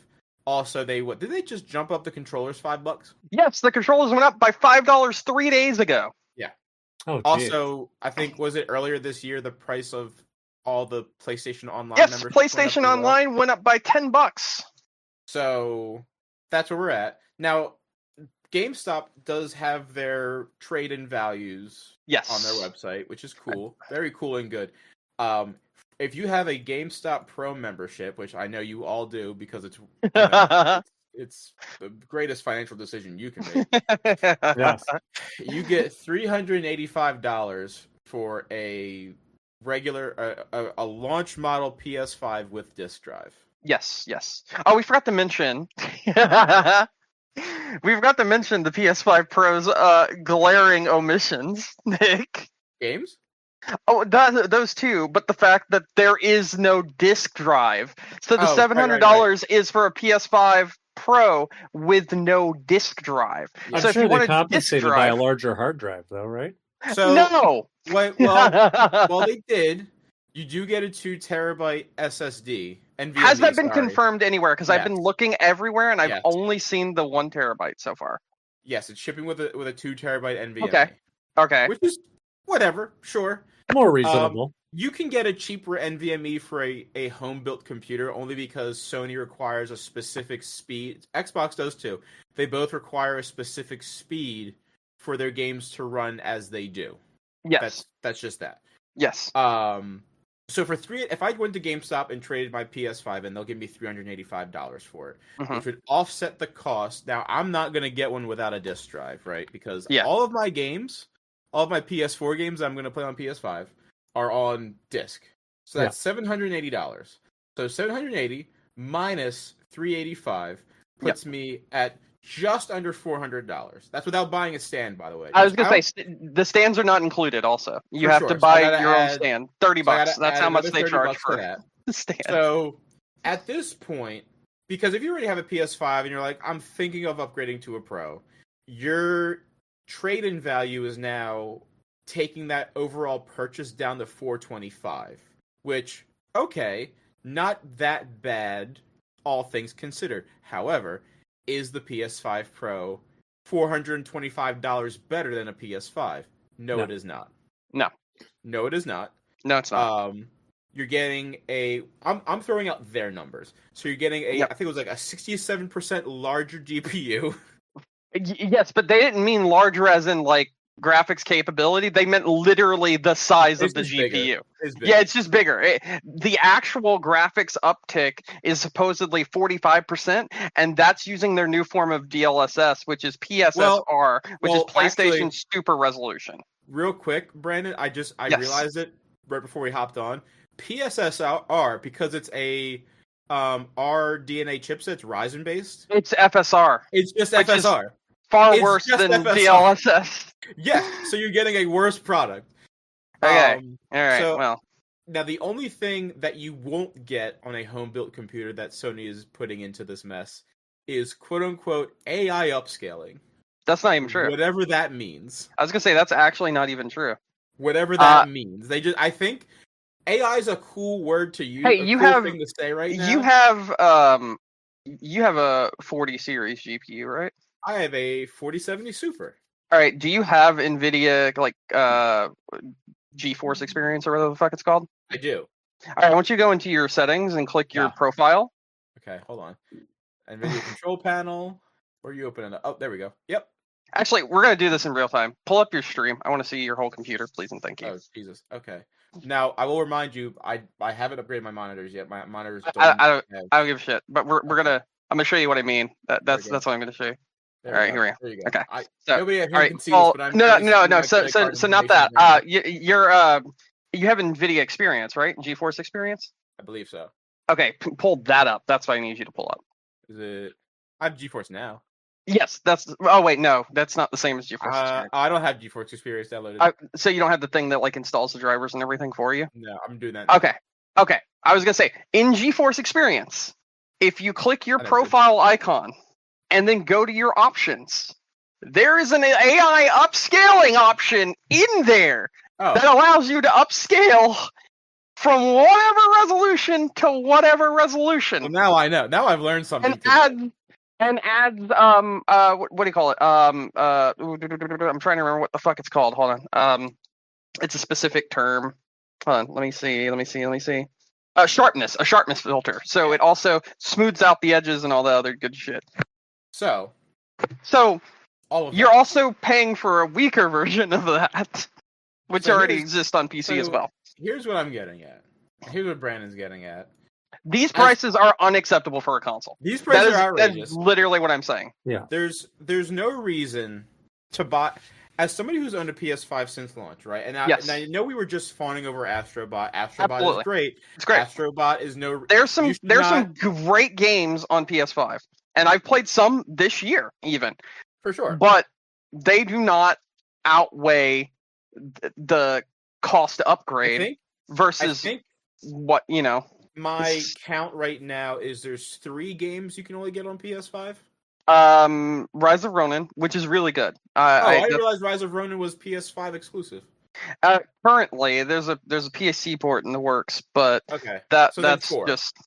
Also, did they just jump up the controllers $5? Yes, the controllers went up by $5 3 days ago. Yeah. Oh, also, I think, was it earlier this year, the price of all the PlayStation Online Yes, members PlayStation Online went up by $10. So that's where we're at. Now, GameStop does have their trade-in values on their website, which is cool. Very cool and good. If you have a GameStop Pro membership, which I know you all do because it's it's the greatest financial decision you can make. Yes. You get $385 for a regular a launch model PS5 with disc drive. Yes. Oh, we forgot to mention. We forgot to mention the PS5 Pro's glaring omissions, Nick. Games? Oh, those two, but the fact that there is no disc drive. So the $700 is for a PS5 Pro with no disc drive. I'm so sure if you they compensated drive, by a larger hard drive, though, right? So no. Well, they did. You do get a 2 terabyte SSD. NVMe, Has that been confirmed anywhere? Because I've been looking everywhere and I've only seen the 1 terabyte so far. Yes, it's shipping with a 2 terabyte NVMe. Okay. Which is whatever, sure. More reasonable. You can get a cheaper NVMe for a home-built computer only because Sony requires a specific speed. Xbox does too. They both require a specific speed for their games to run as they do. Yes. That's just that. Yes. So if I went to GameStop and traded my PS5 and they'll give me $385 for it, which would offset the cost. Now, I'm not going to get one without a disc drive, right? Because all of my games, all of my PS4 games I'm going to play on PS5 are on disc. So that's $780. So $780 minus $385 puts me at just under $400. That's without buying a stand, by the way. I was going to say, the stands are not included also. You have to buy your own stand. $30. That's how much they charge for that. The stand. So, at this point, because if you already have a PS5 and you're like, I'm thinking of upgrading to a Pro, you're trade-in value is now taking that overall purchase down to $425, which, okay, not that bad, all things considered. However, is the PS5 Pro $425 better than a PS5? No, it is not. No, it is not. No, it's not. You're getting I'm throwing out their numbers. So you're getting I think it was like a 67% larger GPU. Yes, but they didn't mean larger as in like graphics capability. They meant literally the size of the GPU. Yeah, it's just bigger. The actual graphics uptick is supposedly 45%, and that's using their new form of DLSS, which is PSSR, which is PlayStation Super Resolution. Real quick, Brandon, I realized it right before we hopped on. PSSR, because it's a RDNA chipset, it's Ryzen based. It's FSR. It's just FSR. Far worse than FSR. DLSS. Yeah, so you're getting a worse product. Okay. All right. So, now the only thing that you won't get on a home-built computer that Sony is putting into this mess is quote-unquote AI upscaling. That's not even true. Whatever that means. I was gonna say that's actually not even true. Whatever that means. I think AI is a cool word to use. Hey, thing to say right now. You have a 40 series GPU, right? I have a 4070 Super. All right. Do you have NVIDIA like GeForce Experience or whatever the fuck it's called? I do. All right. I want you to go into your settings and click your profile. Okay, hold on. NVIDIA control panel. Where are you opening it? Oh, there we go. Yep. Actually, we're gonna do this in real time. Pull up your stream. I want to see your whole computer, please and thank you. Oh Jesus. Okay. Now I will remind you, I haven't upgraded my monitors yet. My monitors. I don't give a shit. But I'm gonna show you what I mean. That's what I'm gonna show you. All right, here we go. Okay. Nobody here can see this, but I'm no. So not that. You have NVIDIA Experience, right? GeForce Experience. I believe so. Okay, pull that up. That's what I need you to pull up. Is it? I have GeForce now. Yes, that's. Oh wait, no, that's not the same as GeForce Experience. I don't have GeForce Experience downloaded. So you don't have the thing that like installs the drivers and everything for you? No, I'm doing that now. Okay. I was gonna say in GeForce Experience, if you click your profile icon and then go to your options, there is an AI upscaling option in there that allows you to upscale from whatever resolution to whatever resolution. Well, now I know. Now I've learned something. And adds what do you call it? I'm trying to remember what the fuck it's called. Hold on. It's a specific term. Hold on. Let me see. A sharpness filter. So it also smooths out the edges and all the other good shit. So you're also paying for a weaker version of that, which already exists on PC as well. Here's what I'm getting at. Here's what Brandon's getting at. These prices are unacceptable for a console. These prices are outrageous. That's literally what I'm saying. Yeah. There's no reason to buy. As somebody who's owned a PS5 since launch, right? And I know we were just fawning over Astro Bot. Astro Bot is great. It's great. Astro Bot is no. There's some great games on PS5, and I've played some this year even. For sure. But they do not outweigh the cost to upgrade versus what you know. My count right now is there's 3 games you can only get on PS5. Rise of Ronin, which is really good. I didn't realize Rise of Ronin was PS5 exclusive. Currently, there's a PSC port in the works, but that's 4. Just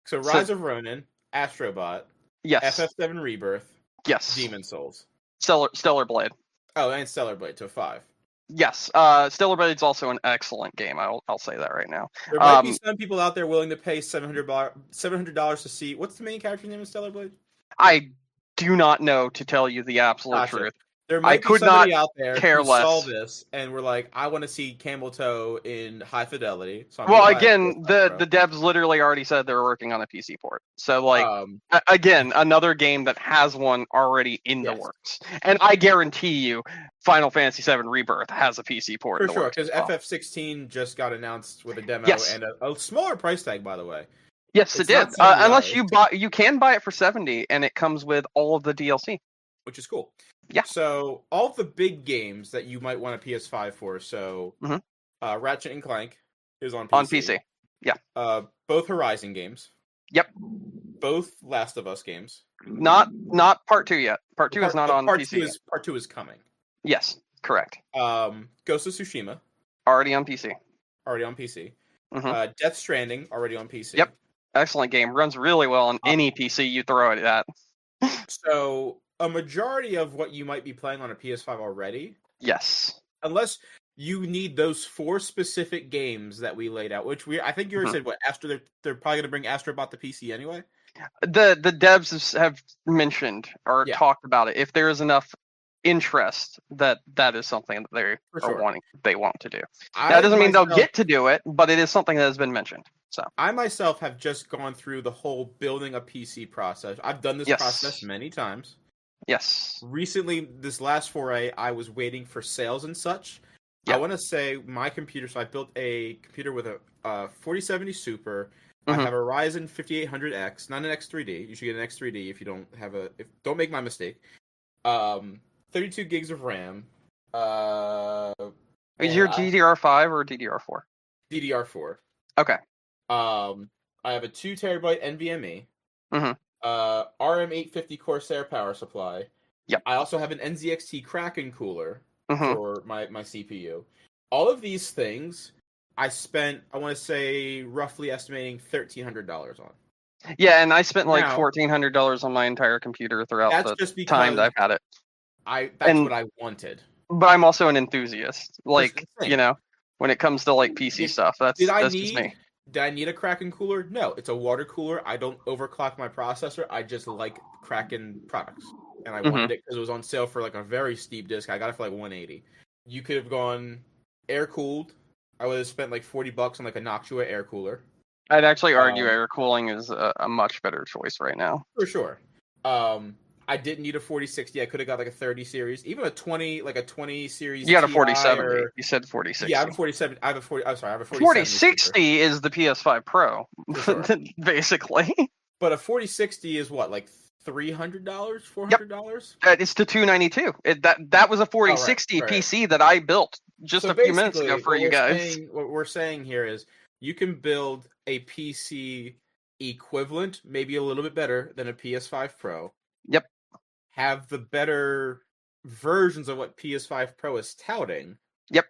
so Rise of Ronin, Astro Bot, yes, FF7 Rebirth, yes, Demon Souls, Stellar Blade. Oh, and Stellar Blade, so 5. Yes, Stellar Blade's also an excellent game. I'll say that right now. There might be some people out there willing to pay $700 to see what's the main character name in Stellar Blade. I do not know to tell you the absolute truth. There might be somebody out there who saw this and were like, I want to see Camel Toe in high fidelity. So again, the devs literally already said they were working on a PC port. So, again, another game that has one already in the works. And I guarantee you, Final Fantasy VII Rebirth has a PC port. For sure, because FF16 just got announced with a demo and a smaller price tag, by the way. Yes, it did. Unless you can buy it for $70, and it comes with all of the DLC. Which is cool. Yeah. So all the big games that you might want a PS5 for. So Ratchet and Clank is on PC. On PC. Yeah. Both Horizon games. Yep. Both Last of Us games. Not Part 2 yet. Part 2 is not on PC. Part 2 is coming. Yes, correct. Ghost of Tsushima, Already on PC. already on PC. Mm-hmm. Death Stranding, already on PC. Yep. Excellent game. Runs really well on any PC you throw it at. So a majority of what you might be playing on a PS5 already. Yes. Unless you need those 4 specific games that we laid out, which I think you already said what Astro. They're probably going to bring Astro Bot to PC anyway. The devs have mentioned or talked about it. If there is enough interest, that is something that they they want to do. That doesn't mean they'll get to do it, but it is something that has been mentioned. So I myself have just gone through the whole building a PC process. I've done this process many times. Yes. Recently, this last foray, I was waiting for sales and such. Yep. I want to say my computer. So I built a computer with a 4070 Super. I have a Ryzen 5800X, not an X3D. You should get an X3D if you don't have a. Don't make my mistake. 32 gigs of RAM. Is your DDR5 or DDR4? DDR4. Okay. I have a 2 terabyte NVMe. RM850 Corsair power supply. Yep. I also have an NZXT Kraken cooler for my CPU. All of these things I spent, I want to say, roughly estimating $1,300 on. Yeah, and I spent like $1,400 on my entire computer throughout the time that I've had it. That's what I wanted. But I'm also an enthusiast. Like, you know, when it comes to like PC stuff, that's just me. Did I need a Kraken cooler? No, it's a water cooler. I don't overclock my processor. I just like Kraken products. And I wanted it because it was on sale for like a very steep discount. I got it for like $180. You could have gone air-cooled. I would have spent like $40 on like a Noctua air cooler. I'd actually argue air cooling is a much better choice right now. For sure. I didn't need a 4060. I could have got like a 30 series, even a 20, like a 20 series. You got a 4070. You said 4060. Yeah, I have a 4070. I have a 40. I'm sorry, I have a 4060 is the PS5 Pro, basically. But a 4060 is what, like $300, $400? It's the 292. That was a 4060 PC that I built just a few minutes ago for you guys. What we're saying here is you can build a PC equivalent, maybe a little bit better than a PS5 Pro. Yep. Have the better versions of what PS5 Pro is touting. Yep.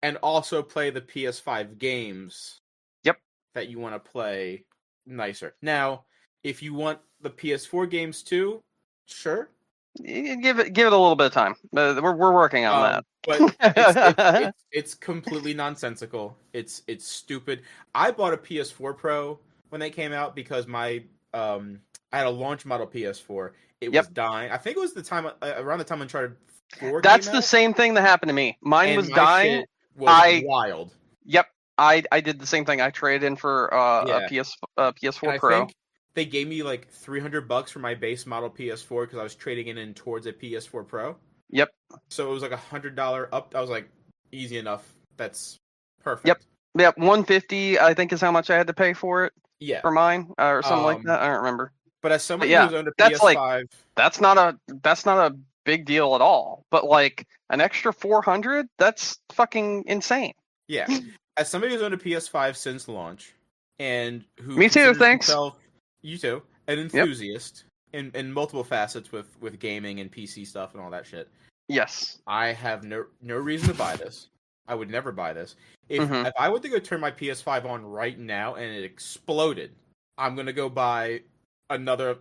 And also play the PS5 games. Yep. That you want to play nicer. Now, if you want the PS4 games too, sure. Give it a little bit of time. We're working on that. But it's completely nonsensical. It's stupid. I bought a PS4 Pro when they came out because my I had a launch model PS4. It was dying. I think it was the time around the time Uncharted 4 That's came the out. same thing that happened to me. Mine was dying. Wild. Yep. I did the same thing. I traded in for a PS4 Pro. I think they gave me like $300 for my base model PS4 because I was trading in towards a PS4 Pro. Yep. So it was like $100 up. I was like, easy enough. That's perfect. Yep. $150 I think is how much I had to pay for it. Yeah. For mine or something like that. I don't remember. But as someone who's owned a PS5, like, that's not a big deal at all. But like an extra $400, that's fucking insane. Yeah. As somebody who's owned a PS5 since launch, and who me too, thanks. You too, an enthusiast in multiple facets with gaming and PC stuff and all that shit. Yes. I have no reason to buy this. I would never buy this. If I were to go turn my PS5 on right now and it exploded, I'm gonna go buy another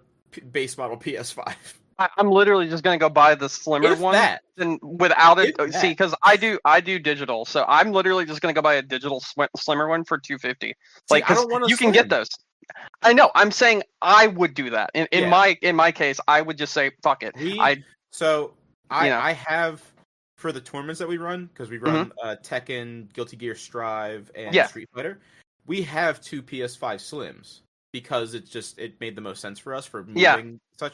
base model PS5. I'm literally just gonna go buy the slimmer one, and without it. See, because I do digital, so I'm literally just gonna go buy a digital slimmer one for $250. Like, I don't want you can get those. I know. I'm saying I would do that. In my case, I would just say fuck it. I have for the tournaments that we run, because we run Tekken, Guilty Gear Strive, and Street Fighter. We have 2 PS5 Slims because it made the most sense for us for moving such.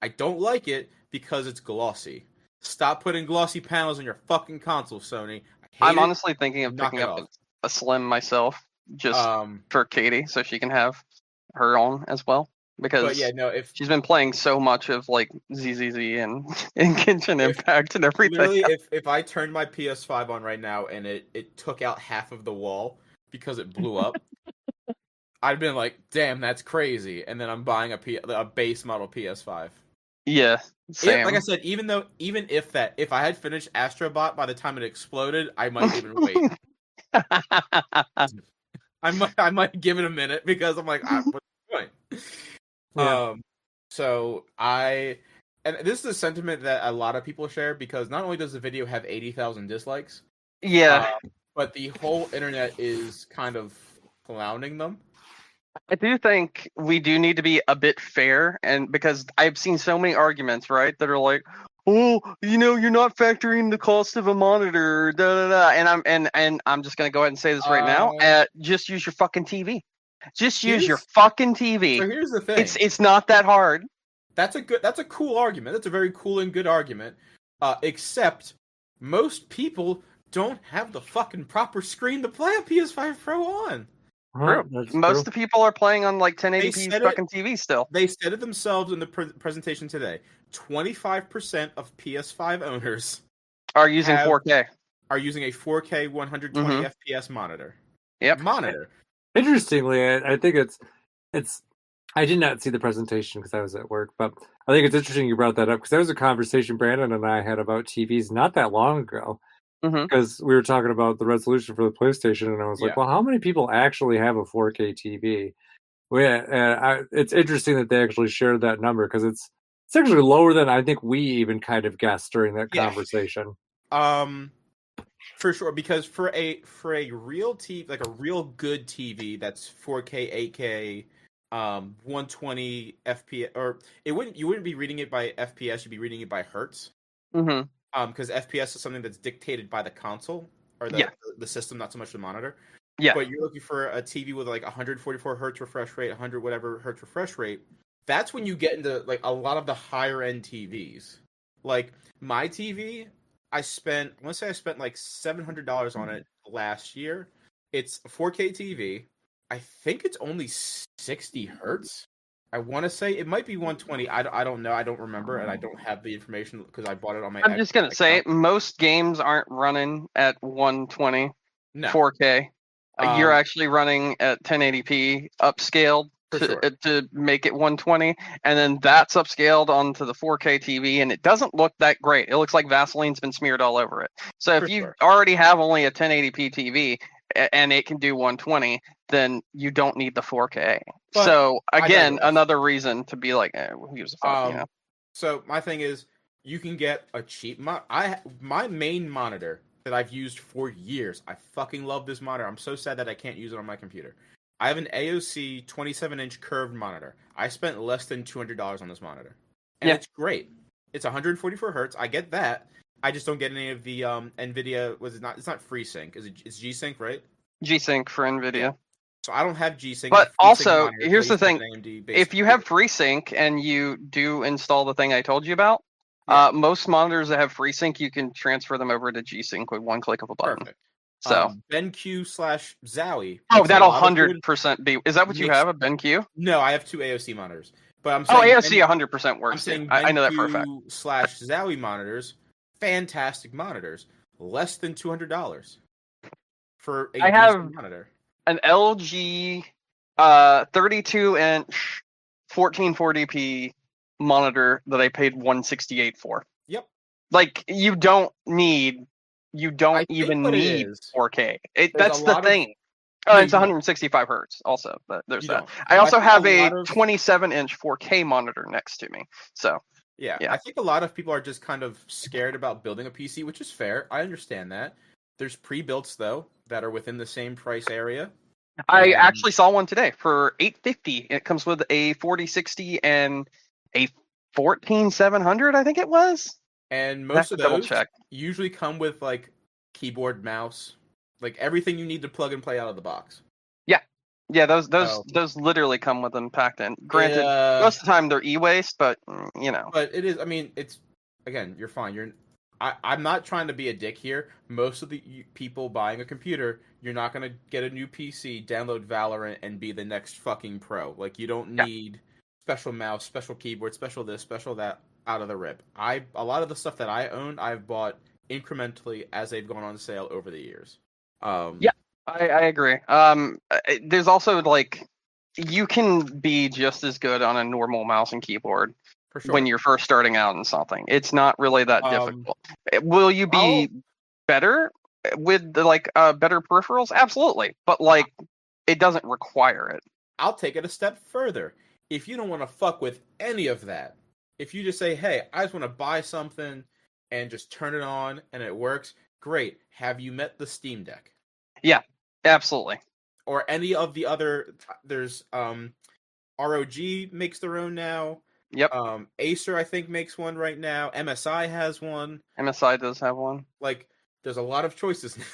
I don't like it because it's glossy. Stop putting glossy panels on your fucking console, Sony. I'm honestly thinking of picking up a Slim myself, just for Katie, so she can have her own as well. Because if she's been playing so much of like ZZZ and Genshin Impact and everything. Literally, if I turned my PS5 on right now and it took out half of the wall because it blew up, I'd been like, damn, that's crazy. And then I'm buying a base model PS5. Yeah, same. Like I said, even if I had finished Astro Bot by the time it exploded, I might even wait. I might give it a minute because I'm like, what's the point? Yeah. And this is a sentiment that a lot of people share because not only does the video have 80,000 dislikes, Yeah. But the whole internet is kind of clowning them. I do think we do need to be a bit fair, and because I've seen so many arguments, right, that are like, "Oh, you're not factoring the cost of a monitor," da da da, and I'm just gonna go ahead and say this right now. Just use your fucking TV. Just use your fucking TV. So here's the thing. It's not that hard. That's a cool argument. That's a very cool and good argument. Except most people don't have the fucking proper screen to play a PS5 Pro on. Most of the people are playing on like 1080p fucking TV still. They said it themselves in the presentation today. 25% of PS5 owners are using 4K. Are using a 4K 120 FPS monitor. Yep. Monitor. Interestingly, I think it's. I did not see the presentation because I was at work, but I think it's interesting you brought that up because there was a conversation Brandon and I had about TVs not that long ago. Because we were talking about the resolution for the PlayStation, and I was like, well, how many people actually have a 4K TV? It's interesting that they actually shared that number because it's actually lower than I think we even kind of guessed during that conversation. For sure, because for a real TV, like a real good TV that's 4K, 8K, 120 FPS, or you wouldn't be reading it by FPS, you'd be reading it by hertz. Because FPS is something that's dictated by the console or the system, not so much the monitor. Yeah. But you're looking for a TV with like 144 hertz refresh rate, 100 whatever hertz refresh rate. That's when you get into like a lot of the higher end TVs. Like my TV, I spent like $700 on it last year. It's a 4K TV. I think it's only 60 hertz. I want to say it might be 120. I don't know. I don't remember, and I don't have the information because I bought it on my. I'm just gonna say most games aren't running at 120 4K. You're actually running at 1080p upscaled to make it 120, and then that's upscaled onto the 4K TV, and it doesn't look that great. It looks like Vaseline's been smeared all over it. So if you already have only a 1080p TV and it can do 120, then you don't need the 4K. But so again, another reason to be like, who gives a fuck? So my thing is, you can get a cheap my main monitor that I've used for years. I fucking love this monitor. I'm so sad that I can't use it on my computer. I have an AOC 27-inch curved monitor. I spent less than $200 on this monitor, and it's great. It's 144 hertz. I get that. I just don't get any of the NVIDIA. It's not FreeSync. It's G-Sync, right? G-Sync for NVIDIA. So I don't have G-Sync. But also, here's the thing. If you have FreeSync and you do install the thing I told you about, most monitors that have FreeSync, you can transfer them over to G-Sync with one click of a button. Perfect. So BenQ/Zowie. Oh, that'll 100% be. Is that what you have, a BenQ? No, I have two AOC monitors. But I'm saying AOC 100% works. I'm saying I know that for a fact. BenQ/Zowie monitors, fantastic monitors, less than $200 for a decent monitor. An LG 32-inch 1440p monitor that I paid $168 for. Yep. Like you don't even need 4K. That's the thing. It's 165 hertz also, but there's that. I also have a 27-inch 4K monitor next to me. So yeah, I think a lot of people are just kind of scared about building a PC, which is fair. I understand that. There's pre-builts though that are within the same price area. I actually saw one today for $850. It comes with a 4060 and a 14700, I think it was. And most of those usually come with like keyboard, mouse, like everything you need to plug and play out of the box. Yeah, those literally come with them packed in. Granted, most of the time they're e-waste, but But it is. I mean, it's again, you're fine. I'm not trying to be a dick here. Most of the people buying a computer, you're not going to get a new PC, download Valorant, and be the next fucking pro. Like, you don't need special mouse, special keyboard, special this, special that out of the rip. A lot of the stuff that I owned, I've bought incrementally as they've gone on sale over the years. I agree. There's also, like, you can be just as good on a normal mouse and keyboard. For sure. when you're first starting out in something. It's not really that difficult. Will you be better with better peripherals? Absolutely, but it doesn't require it. I'll take it a step further. If you don't want to fuck with any of that, if you just say, hey, I just want to buy something and just turn it on and it works, great. Have you met the Steam Deck? Yeah, absolutely. Or any of the other, there's ROG makes their own now. Yep. Acer, I think, makes one right now. MSI has one. MSI does have one. There's a lot of choices now.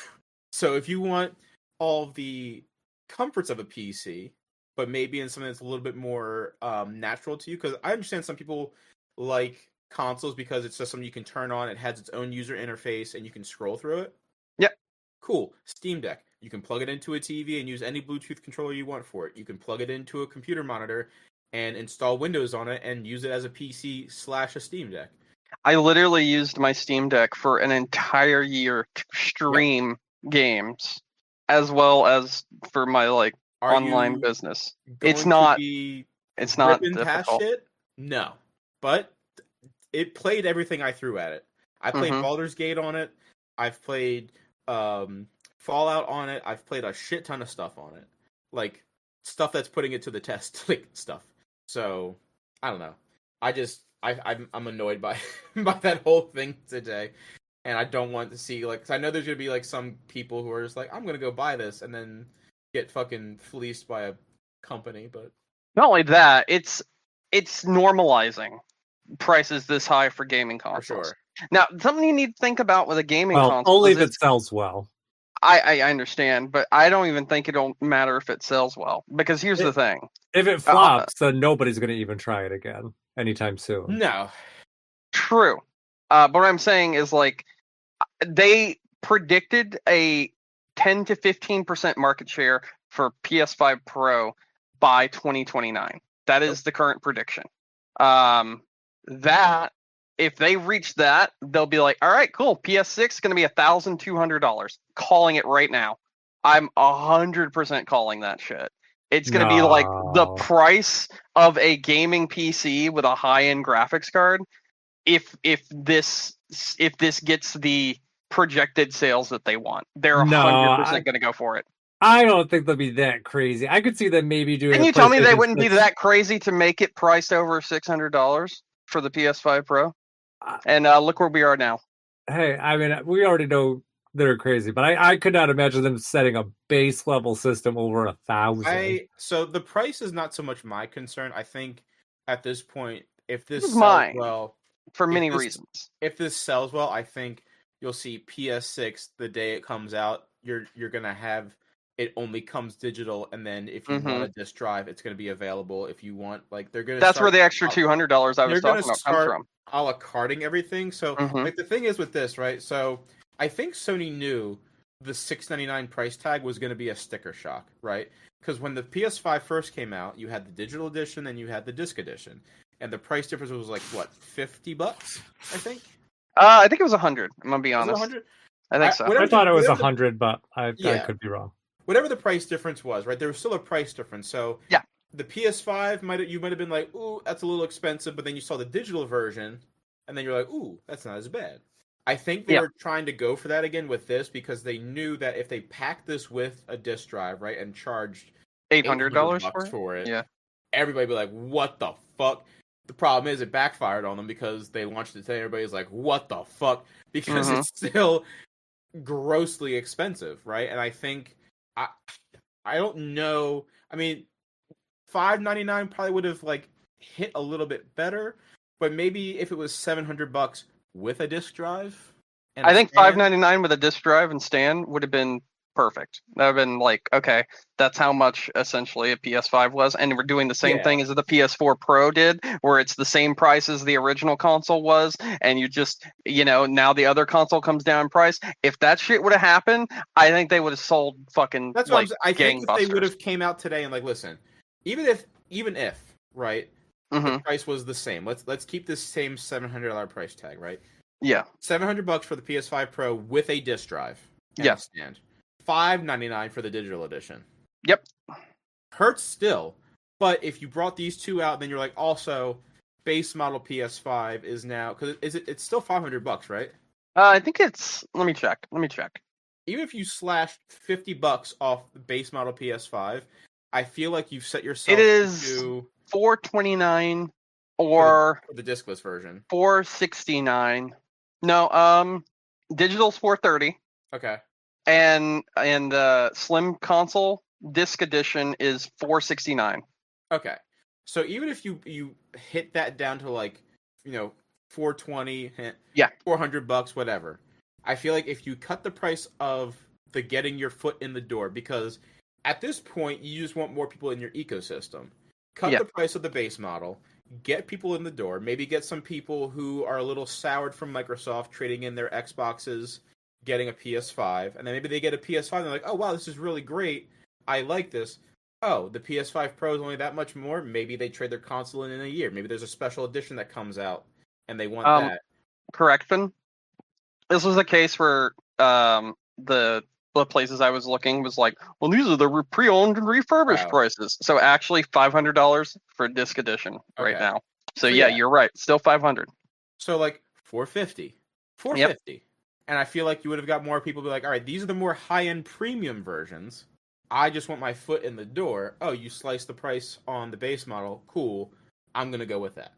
So if you want all the comforts of a PC, but maybe in something that's a little bit more natural to you, because I understand some people like consoles because it's just something you can turn on. It has its own user interface, and you can scroll through it. Yep. Cool. Steam Deck. You can plug it into a TV and use any Bluetooth controller you want for it. You can plug it into a computer monitor and install Windows on it and use it as a PC / a Steam Deck. I literally used my Steam Deck for an entire year to stream games, as well as for my online business. It's not difficult. Shit? No, but it played everything I threw at it. I played Baldur's Gate on it. I've played Fallout on it. I've played a shit ton of stuff on it, stuff that's putting it to the test, stuff. So I don't know. I'm annoyed by that whole thing today, and I don't want to see cause I know there's gonna be some people who are just I'm gonna go buy this and then get fucking fleeced by a company. But not only that, it's normalizing prices this high for gaming consoles. For sure. Now, something you need to think about with a gaming console. Only if it sells well. I understand, but I don't even think it'll matter if it sells well. Because here's the thing. If it flops, then nobody's going to even try it again anytime soon. No. True. But what I'm saying is, they predicted a 10 to 15% market share for PS5 Pro by 2029. That is the current prediction. That if they reach that, they'll be like, all right, cool. PS6 is going to be $1,200. Calling it right now. I'm 100% calling that shit. It's going to be the price of a gaming PC with a high-end graphics card. If this gets the projected sales that they want, they're 100% going to go for it. I don't think they'll be that crazy. I could see them maybe doing. Can you tell me they wouldn't be that crazy to make it priced over $600 for the PS5 Pro? And look where we are now. Hey, I mean, we already know they're crazy, but I could not imagine them setting a base level system over 1,000. So the price is not so much my concern. I think at this point, if this sells mine, well, for many reasons. If this sells well, I think you'll see PS6 the day it comes out. You're gonna have it only comes digital, and then if you want a disc drive, it's gonna be available. If you want, they're gonna. That's where the extra $200 I was talking about comes from. A la carting everything. So the thing is with this, right? So I think Sony knew the $699 price tag was going to be a sticker shock, right? Because when the PS5 first came out, you had the digital edition and you had the disc edition, and the price difference was $50, I think. I think it was 100. I'm gonna be honest. Was it 100? I think so. I thought it was 100, but I could be wrong. Whatever the price difference was, right? There was still a price difference. So yeah. The PS5 you might have been like, ooh, that's a little expensive, but then you saw the digital version, and then you're like, ooh, that's not as bad. I think they were trying to go for that again with this because they knew that if they packed this with a disc drive, right, and charged $800 for it, everybody would be like, what the fuck? The problem is it backfired on them because they launched it today. Everybody's like, what the fuck? Because it's still grossly expensive, right? And I think I don't know. I mean, $599 probably would have hit a little bit better, but maybe if it was $700 with a disc drive, I think $599 with a disc drive and stand would have been perfect. That would have been okay, that's how much essentially a PS5 was, and we're doing the same thing as the PS4 Pro did, where it's the same price as the original console was, and you just now the other console comes down in price. If that shit would have happened, I think they would have sold fucking that's what I think if they would have came out today and listen. Even if right, the price was the same. Let's keep this same $700 price tag, right? Yeah, $700 for the PS5 Pro with a disc drive. And stand. $599 for the digital edition. Yep, hurts still. But if you brought these two out, then you're also base model PS5 is now, because it's still $500, right? I think it's. Let me check. Even if you slash $50 off the base model PS5, I feel like you've set yourself. It is to $429 or for the discless version. $469. No, digital's $430. Okay. And slim console disc edition is $469. Okay. So even if you hit that down to like, $420, $400, whatever. I feel like if you cut the price of the getting your foot in the door, because at this point you just want more people in your ecosystem. Cut the price of the base model, get people in the door, maybe get some people who are a little soured from Microsoft trading in their Xboxes, getting a PS5, and then maybe they get a PS5 and they're like, oh wow, this is really great. I like this. Oh, the PS5 Pro is only that much more. Maybe they trade their console in a year. Maybe there's a special edition that comes out and they want that. Correction. This was a case where the places I was looking was like, well, these are the pre-owned and refurbished prices. So actually $500 for disc edition right now. So yeah, you're right. Still $500. So like $450. $450. And I feel like you would have got more people be like, all right, these are the more high-end premium versions. I just want my foot in the door. Oh, you slice the price on the base model. Cool. I'm going to go with that.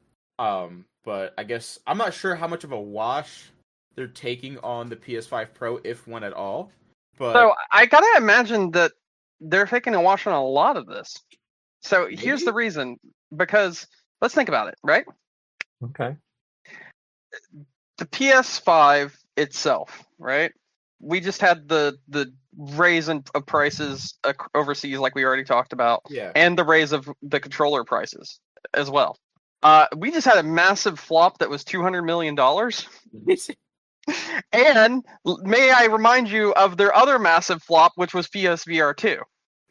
But I guess I'm not sure how much of a wash they're taking on the PS5 Pro, if one at all. But so I gotta imagine that they're taking a wash on a lot of this. So here's the reason. Because let's think about it, right? Okay. The PS5 itself, right? We just had the raise of prices overseas, like we already talked about, and the raise of the controller prices as well. We just had a massive flop that was $200 million. And may I remind you of their other massive flop, which was PSVR 2.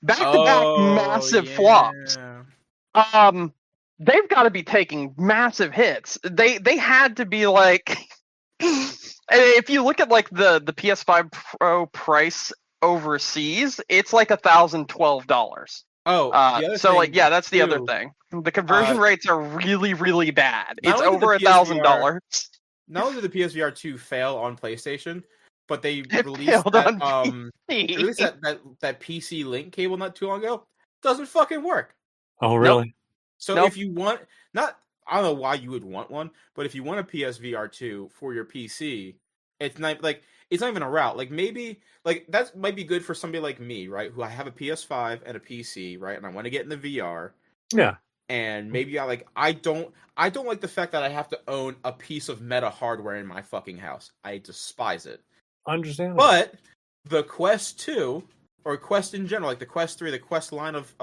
Back-to-back massive flops. They've got to be taking massive hits. They had to be like... If you look at like the PS5 Pro price overseas, it's like $1,012. That's the other thing. The conversion rates are really, really bad. It's over $1,000. Not only did the PSVR 2 fail on PlayStation, but they released that PC link cable not too long ago. Doesn't fucking work. Oh, really? Nope. So if you want, I don't know why you would want one, but if you want a PSVR 2 for your PC, it's not even a route. Like maybe that might be good for somebody like me, right? Who I have a PS5 and a PC, right? And I want to get in the VR. Yeah. And maybe I don't like the fact that I have to own a piece of meta hardware in my fucking house. I despise it. Understandable. But the Quest 2, or Quest in general, like the Quest 3, the Quest line of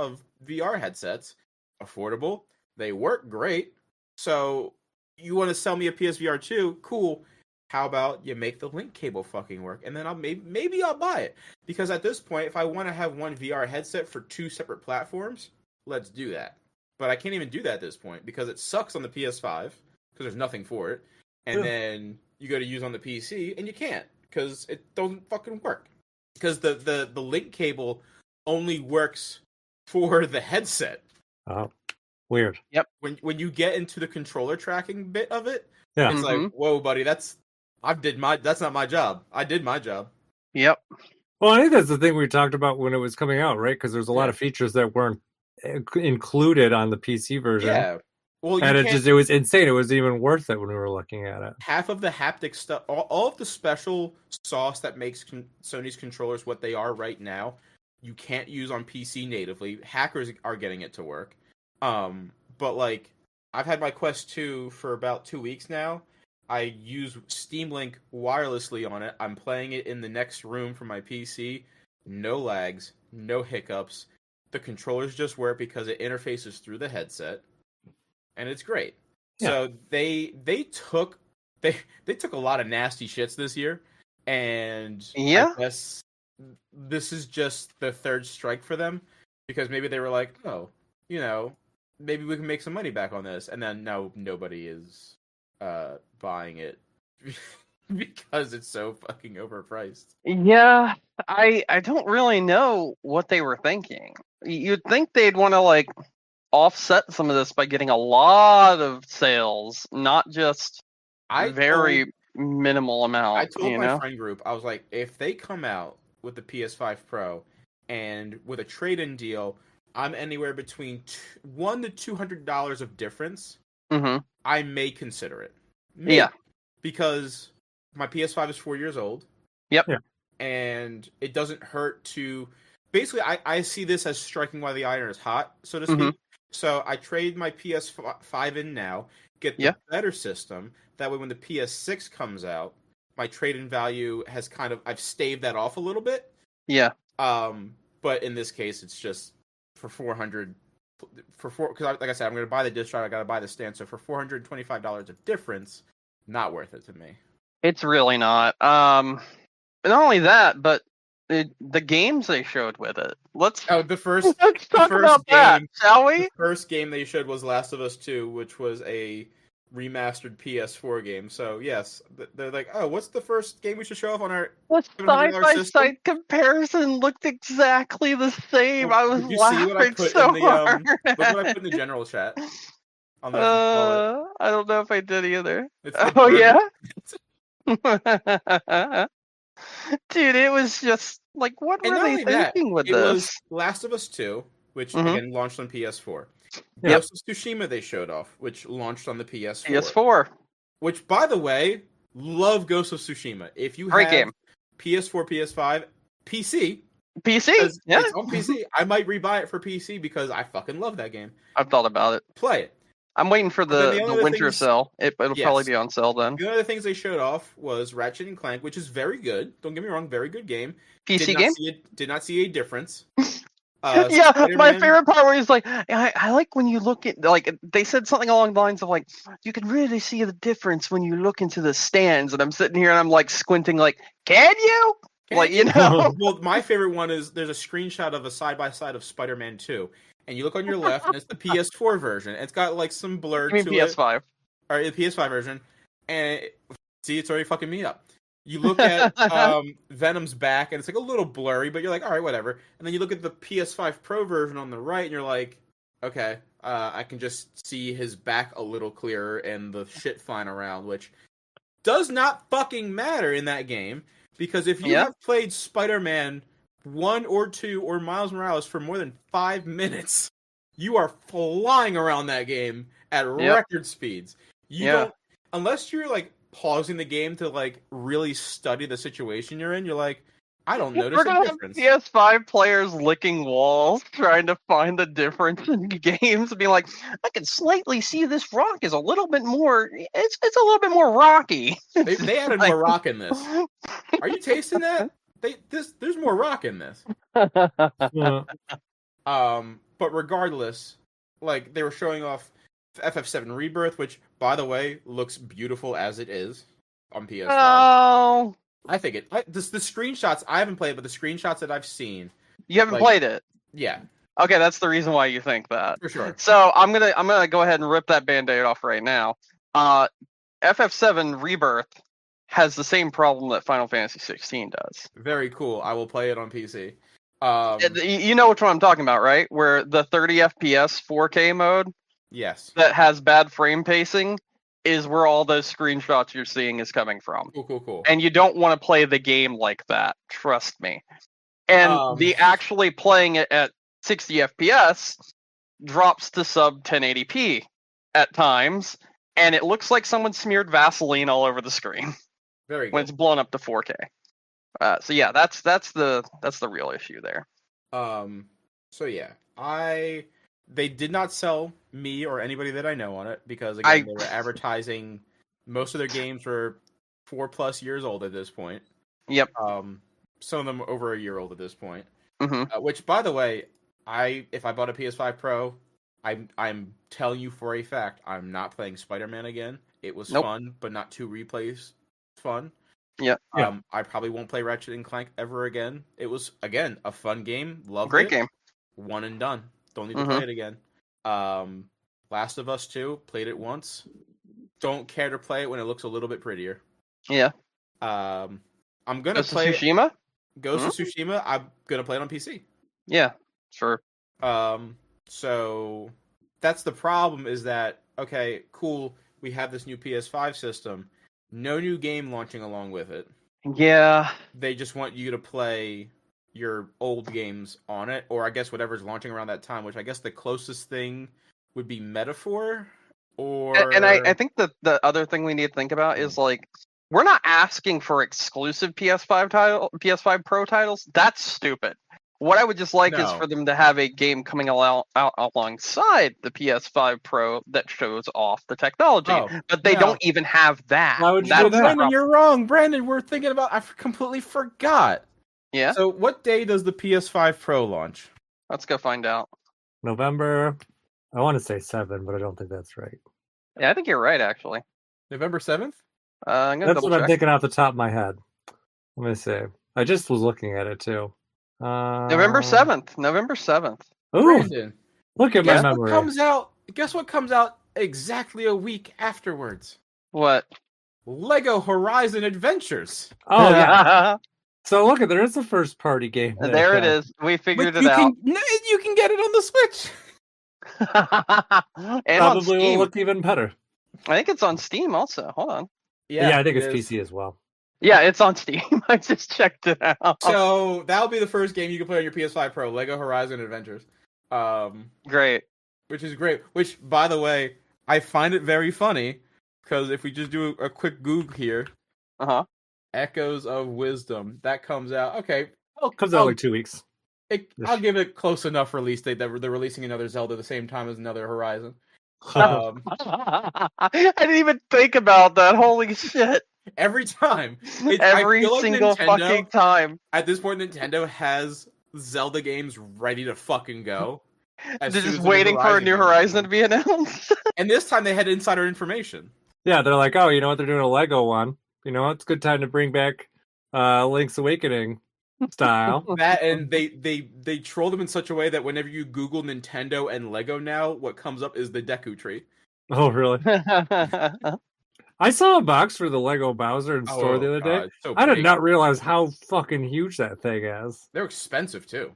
VR headsets, affordable. They work great. So you want to sell me a PSVR 2? Cool. How about you make the link cable fucking work? And then maybe I'll buy it. Because at this point, if I want to have one VR headset for two separate platforms, let's do that. But I can't even do that at this point because it sucks on the PS5 because there's nothing for it. And then you go to use on the PC and you can't because it doesn't fucking work. Because the link cable only works for the headset. Oh, weird. Yep. When you get into the controller tracking bit of it, it's like, whoa, buddy, that's not my job. I did my job. Yep. Well, I think that's the thing we talked about when it was coming out, right? Because there's a lot of features that weren't included on the PC version. Yeah. Well, and it was insane. It was even worth it when we were looking at it. Half of the haptic stuff, all of the special sauce that makes Sony's controllers what they are right now, you can't use on PC natively. Hackers are getting it to work. But like, I've had my Quest 2 for about 2 weeks now. I use Steam Link wirelessly on it. I'm playing it in the next room from my PC. No lags, no hiccups. The controllers just work because it interfaces through the headset, and it's great. Yeah. So they took a lot of nasty shits this year, and I guess this is just the third strike for them because maybe they were like, oh, maybe we can make some money back on this, and then now nobody is buying it because it's so fucking overpriced. Yeah, I don't really know what they were thinking. You'd think they'd want to offset some of this by getting a lot of sales, not just very minimal amount. I told my friend group, I was like, if they come out with the PS5 Pro and with a trade-in deal, I'm anywhere between $100 to $200 of difference. Mm-hmm. I may consider it. Maybe. Yeah, because my PS5 is 4 years old. Yep. Yeah. And it doesn't hurt to. Basically, I see this as striking while the iron is hot, so to speak. Mm-hmm. So I trade my PS5 in now, get the better system. That way, when the PS6 comes out, my trade-in value has I've staved that off a little bit. Yeah. But in this case, it's just for $400. Because like I said, I'm going to buy the disc drive. I got to buy the stand. So for $425 of difference, not worth it to me. It's really not. Not only that, but the games they showed with it. Let's talk about that, shall we? The first game they showed was Last of Us 2, which was a remastered PS4 game. So yes, they're like, oh, what's the first game we should show off on our side-by-side comparison looked exactly the same. I was laughing so hard. Look what I put in the general chat. I don't know if I did either. Yeah? Dude, it was just like, what were they thinking with this? It was Last of Us 2, which again launched on PS4. Ghost of Tsushima they showed off, which launched on the PS4. PS4. Which, by the way, love Ghost of Tsushima. If you Great have game. PS4, PS5, PC. Yeah. It's on PC. I might rebuy it for PC because I fucking love that game. I've thought about it. Play it. I'm waiting for the winter sale. It'll probably be on sale then. The other things they showed off was Ratchet and Clank, which is very good. Don't get me wrong, very good game. PC game? Did not see a difference. Yeah, my favorite part where he's like, I like when you look at, like, they said something along the lines of, like, you can really see the difference when you look into the stands, and I'm sitting here and I'm, like, squinting, like, can you? Well, my favorite one is there's a screenshot of a side-by-side of Spider-Man 2, and you look on your left, and it's the PS4 version. It's got, like, some blur to it. PS5. Or the PS5 version, and see, it's already fucking me up. You look at Venom's back, and it's like a little blurry, but you're like, all right, whatever. And then you look at the PS5 Pro version on the right, and you're like, okay, I can just see his back a little clearer and the shit flying around, which does not fucking matter in that game, because if you have played Spider-Man 1 or 2 or Miles Morales for more than 5 minutes, you are flying around that game at record speeds. You don't, unless you're like pausing the game to like really study the situation you're in, you're like, I don't notice a difference. Have PS5 players licking walls trying to find the difference in games and be like, I can slightly see this rock is a little bit more, it's a little bit more rocky. They added more rock in this. Are you tasting that? There's more rock in this. But regardless, like, they were showing off FF7 Rebirth, which, by the way, looks beautiful as it is on PS5. Oh, I think the screenshots, I haven't played it, but the screenshots that I've seen. You haven't played it? Yeah. Okay, that's the reason why you think that. For sure. So I'm gonna go ahead and rip that Band-Aid off right now. FF7 Rebirth has the same problem that Final Fantasy 16 does. Very cool. I will play it on PC. You know which one I'm talking about, right? Where the 30 FPS 4K mode, yes, that has bad frame pacing, is where all those screenshots you're seeing is coming from. Cool. And you don't want to play the game like that, trust me. And the actually playing it at 60 FPS drops to sub 1080p at times, and it looks like someone smeared Vaseline all over the screen. Very good. When it's blown up to 4K. So yeah, that's the real issue there. So yeah, they did not sell me or anybody that I know on it because again they were advertising. Most of their games were 4+ years old at this point. Yep. Some of them over a year old at this point. Mm-hmm. Which, by the way, if I bought a PS5 Pro, I'm telling you for a fact, I'm not playing Spider-Man again. It was fun, but not 2 replays fun. Yeah. I probably won't play Ratchet and Clank ever again. It was, again, a fun game. Loved Great it. Game. One and done. Don't need to play it again. Last of Us 2, played it once. Don't care to play it when it looks a little bit prettier. Yeah. I'm gonna play Tsushima? Ghost of Tsushima. I'm gonna play it on PC. Yeah, sure. So that's the problem. Is that okay? Cool. We have this new PS5 system. No new game launching along with it. Yeah. They just want you to play your old games on it, or I guess whatever's launching around that time. Which I guess the closest thing would be Metaphor. And I think the other thing we need to think about is like we're not asking for exclusive PS5 Pro titles. That's stupid. What I would just like is for them to have a game coming out alongside the PS5 Pro that shows off the technology. But they don't even have that. Why would you do that? Brandon, you're wrong. Brandon, we're thinking about. I completely forgot. Yeah. So what day does the PS5 Pro launch? Let's go find out. November. I want to say 7, but I don't think that's right. Yeah, I think you're right, actually. November 7th? That's what I'm thinking off the top of my head. Let me see. I just was looking at it, too. November 7th. November 7th. Ooh, Brandon, look at my memory. Guess what comes out exactly a week afterwards? What? Lego Horizon Adventures. Oh, yeah. So look at there is a first party game. There it is. We figured it out. You can get it on the Switch. And probably will look even better. I think it's on Steam also. Hold on. Yeah, I think it's PC as well. Yeah, it's on Steam. I just checked it out. So that'll be the first game you can play on your PS5 Pro, Lego Horizon Adventures. Great. Which is great. Which, by the way, I find it very funny because if we just do a quick Google here, Echoes of Wisdom, that comes out. Okay, comes out like 2 weeks. I'll give it close enough release date that they're releasing another Zelda the same time as another Horizon. I didn't even think about that. Holy shit! Every time, every single fucking time. At this point, Nintendo has Zelda games ready to fucking go. They're just waiting for a new Horizon to be announced. And this time, they had insider information. Yeah, they're like, oh, you know what? They're doing a Lego one. You know what? It's a good time to bring back Link's Awakening style. That and they troll them in such a way that whenever you Google Nintendo and Lego now, what comes up is the Deku Tree. Oh, really? I saw a box for the Lego Bowser in store the other day. So I did not realize how fucking huge that thing is. They're expensive too.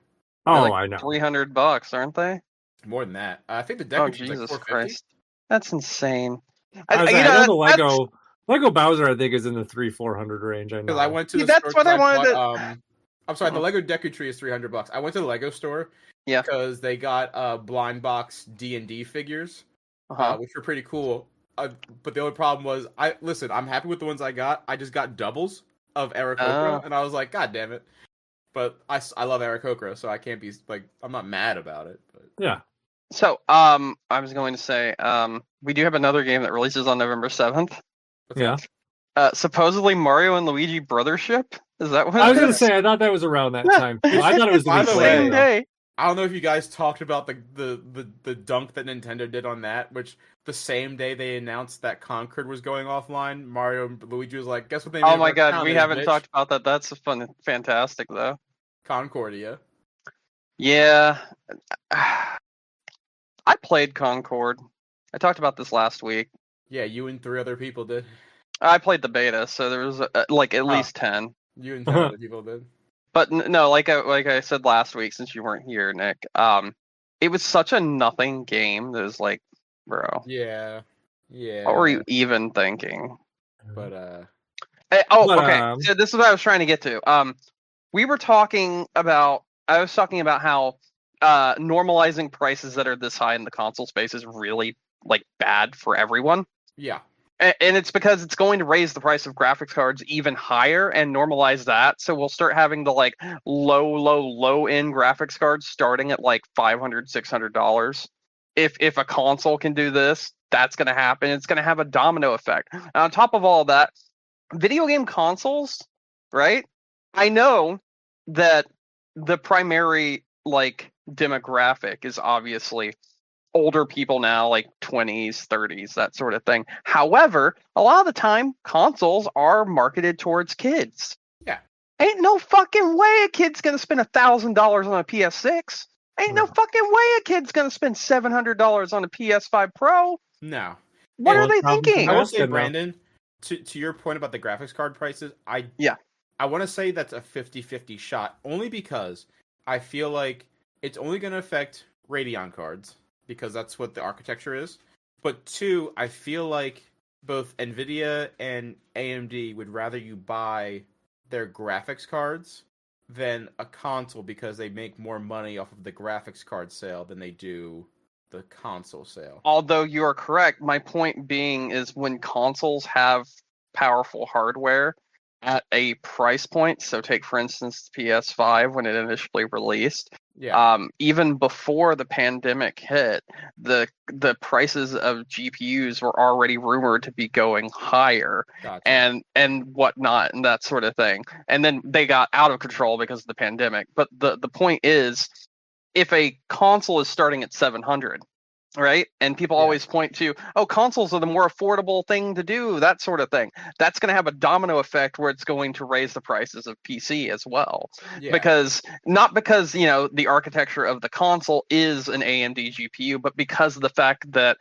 Oh, like I know. $300, aren't they? More than that. I think the Deku Tree is like $450. Christ. That's insane. I know the Lego Bowser, I think, is in the $300-400 range. I know. Because I went to the that's store what I wanted to. I'm sorry, the Lego Deku Tree is $300. I went to the Lego store because they got blind box D&D figures, which were pretty cool. But the only problem was, I'm happy with the ones I got. I just got doubles of Eric Okra, and I was like, God damn it. But I love Eric Okra, so I can't be like, I'm not mad about it. But. Yeah. So, I was going to say, we do have another game that releases on November 7th. Yeah. Supposedly Mario and Luigi Brothership. Is that what I was going to say? I thought that was around that time. I thought it was the same day. I don't know if you guys talked about the dunk that Nintendo did on that, which the same day they announced that Concord was going offline, Mario and Luigi was like, guess what they did? Oh my god, we haven't talked about that. That's fantastic though. Concordia. Yeah. I played Concord. I talked about this last week. Yeah, you and 3 other people did. I played the beta, so there was like at least 10. You and 10 other people did. But no, like I said last week, since you weren't here, Nick, it was such a nothing game that was like, bro. Yeah. What were you even thinking? But okay. So this is what I was trying to get to. I was talking about how normalizing prices that are this high in the console space is really like bad for everyone. Yeah. And it's because it's going to raise the price of graphics cards even higher and normalize that. So we'll start having the like low end graphics cards starting at like $500, $600. If a console can do this, that's going to happen. It's going to have a domino effect. And on top of all of that, video game consoles, right? I know that the primary like demographic is obviously older people now, like 20s, 30s, that sort of thing. However, a lot of the time, consoles are marketed towards kids. Yeah. Ain't no fucking way a kid's going to spend $1,000 on a PS6. Ain't no fucking way a kid's going to spend $700 on a PS5 Pro. No. What are they thinking? I will say, Brandon, to your point about the graphics card prices, I want to say that's a 50-50 shot, only because I feel like it's only going to affect Radeon cards. because that's what the architecture is. But 2, I feel like both Nvidia and AMD would rather you buy their graphics cards than a console because they make more money off of the graphics card sale than they do the console sale. Although you are correct, my point being is when consoles have powerful hardware at a price point, so take for instance the PS5 when it initially released, even before the pandemic hit, the prices of GPUs were already rumored to be going higher. Gotcha. and whatnot and that sort of thing. And then they got out of control because of the pandemic. But the point is, if a console is starting at 700, right? And people always point to, oh, consoles are the more affordable thing to do, that sort of thing. That's going to have a domino effect where it's going to raise the prices of PC as well. Because the architecture of the console is an AMD GPU, but because of the fact that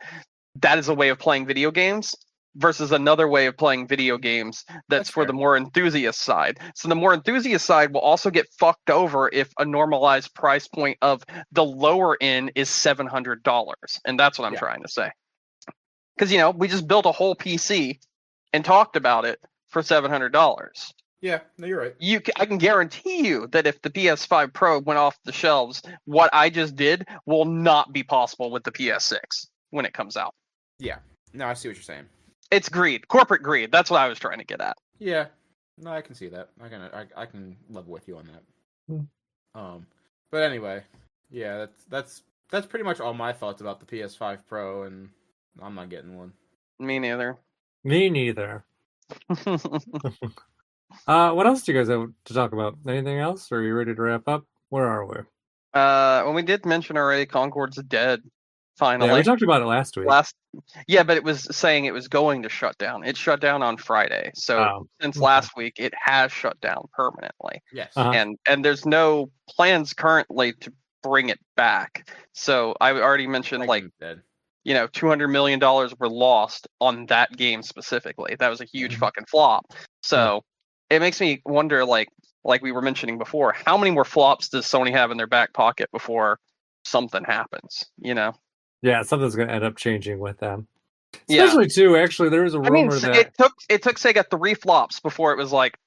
is a way of playing video games versus another way of playing video games that's for the more enthusiast side. So the more enthusiast side will also get fucked over if a normalized price point of the lower end is $700. And that's what I'm trying to say. Because, we just built a whole PC and talked about it for $700. Yeah, no, you're right. I can guarantee you that if the PS5 Pro went off the shelves, what I just did will not be possible with the PS6 when it comes out. Yeah. No, I see what you're saying. It's greed, corporate greed. That's what I was trying to get at. Yeah, no, I can see that. I can level with you on that. But anyway, yeah, that's pretty much all my thoughts about the PS5 Pro, and I'm not getting one. Me neither. Me neither. What else do you guys have to talk about? Anything else? Or are you ready to wrap up? Where are we? Well, we did mention already Concord's dead. Finally. Yeah, we talked about it last week. But it was saying it was going to shut down. It shut down on Friday. So since last week, it has shut down permanently. Yes. And there's no plans currently to bring it back. So I already mentioned $200 million were lost on that game specifically. That was a huge fucking flop. So it makes me wonder, like we were mentioning before, how many more flops does Sony have in their back pocket before something happens? Yeah, something's going to end up changing with them. Especially too. Actually, there was a rumor that it took Sega 3 flops before it was like,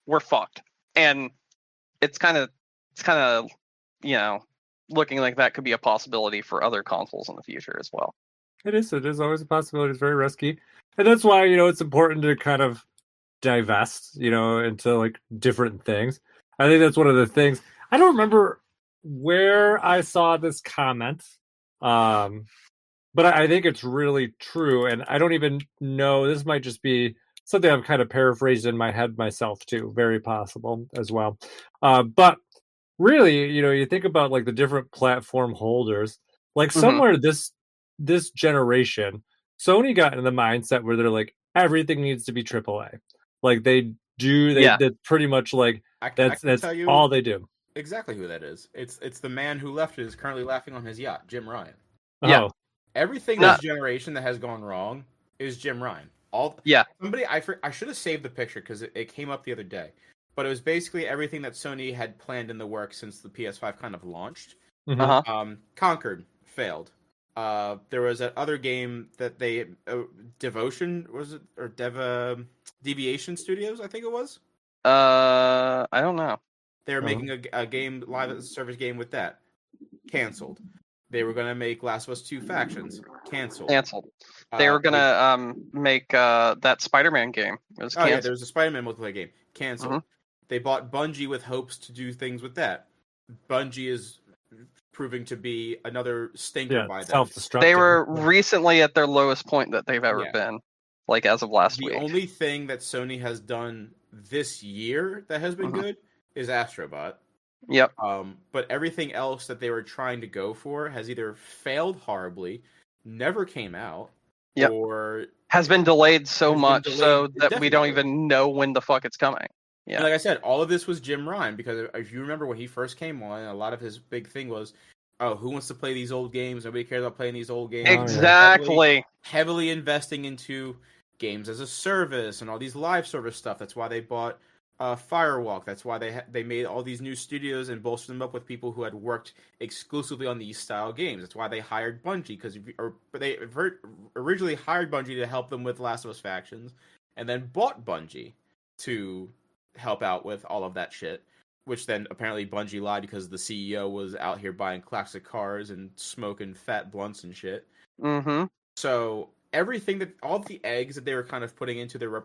we're fucked. And it's kind of looking like that could be a possibility for other consoles in the future as well. It is always a possibility. It's very risky, and that's why it's important to kind of divest, into like different things. I think that's one of the things. I don't remember where I saw this comment. But I think it's really true, and I don't even know, this might just be something I've kind of paraphrased in my head myself too, very possible as well. But really, you think about like the different platform holders, like somewhere this generation, Sony got in the mindset where they're like, everything needs to be AAA. Like they that's pretty much like, that's all they do. Exactly who that is. It's the man who left is currently laughing on his yacht, Jim Ryan. Yeah. Everything this generation that has gone wrong is Jim Ryan. Somebody I should have saved the picture because it came up the other day. But it was basically everything that Sony had planned in the works since the PS5 kind of launched. Conquered failed. There was that other game that they Devotion was it, or Deviation Studios, I think it was. I don't know. They were making a game, live as a service game with that. Canceled. They were going to make Last of Us 2 Factions. Canceled. They were going to make that Spider-Man game. It was canceled. There was a Spider-Man multiplayer game. Canceled. They bought Bungie with hopes to do things with that. Bungie is proving to be another stinker by them. Self-destructive. They were recently at their lowest point that they've ever been, like as of last week. The only thing that Sony has done this year that has been good is Astro Bot. Yep. But everything else that they were trying to go for has either failed horribly, never came out, or has been delayed so much so that we don't even know when the fuck it's coming. Yeah. And like I said, all of this was Jim Ryan, because if you remember when he first came on, a lot of his big thing was, who wants to play these old games? Nobody cares about playing these old games. Exactly. Heavily investing into games as a service and all these live service stuff. That's why they bought Firewalk. That's why they made all these new studios and bolstered them up with people who had worked exclusively on these style games. That's why they hired Bungie, they originally hired Bungie to help them with Last of Us Factions, and then bought Bungie to help out with all of that shit. Which then apparently Bungie lied because the CEO was out here buying classic cars and smoking fat blunts and shit. Mm-hmm. So all of the eggs that they were kind of putting into their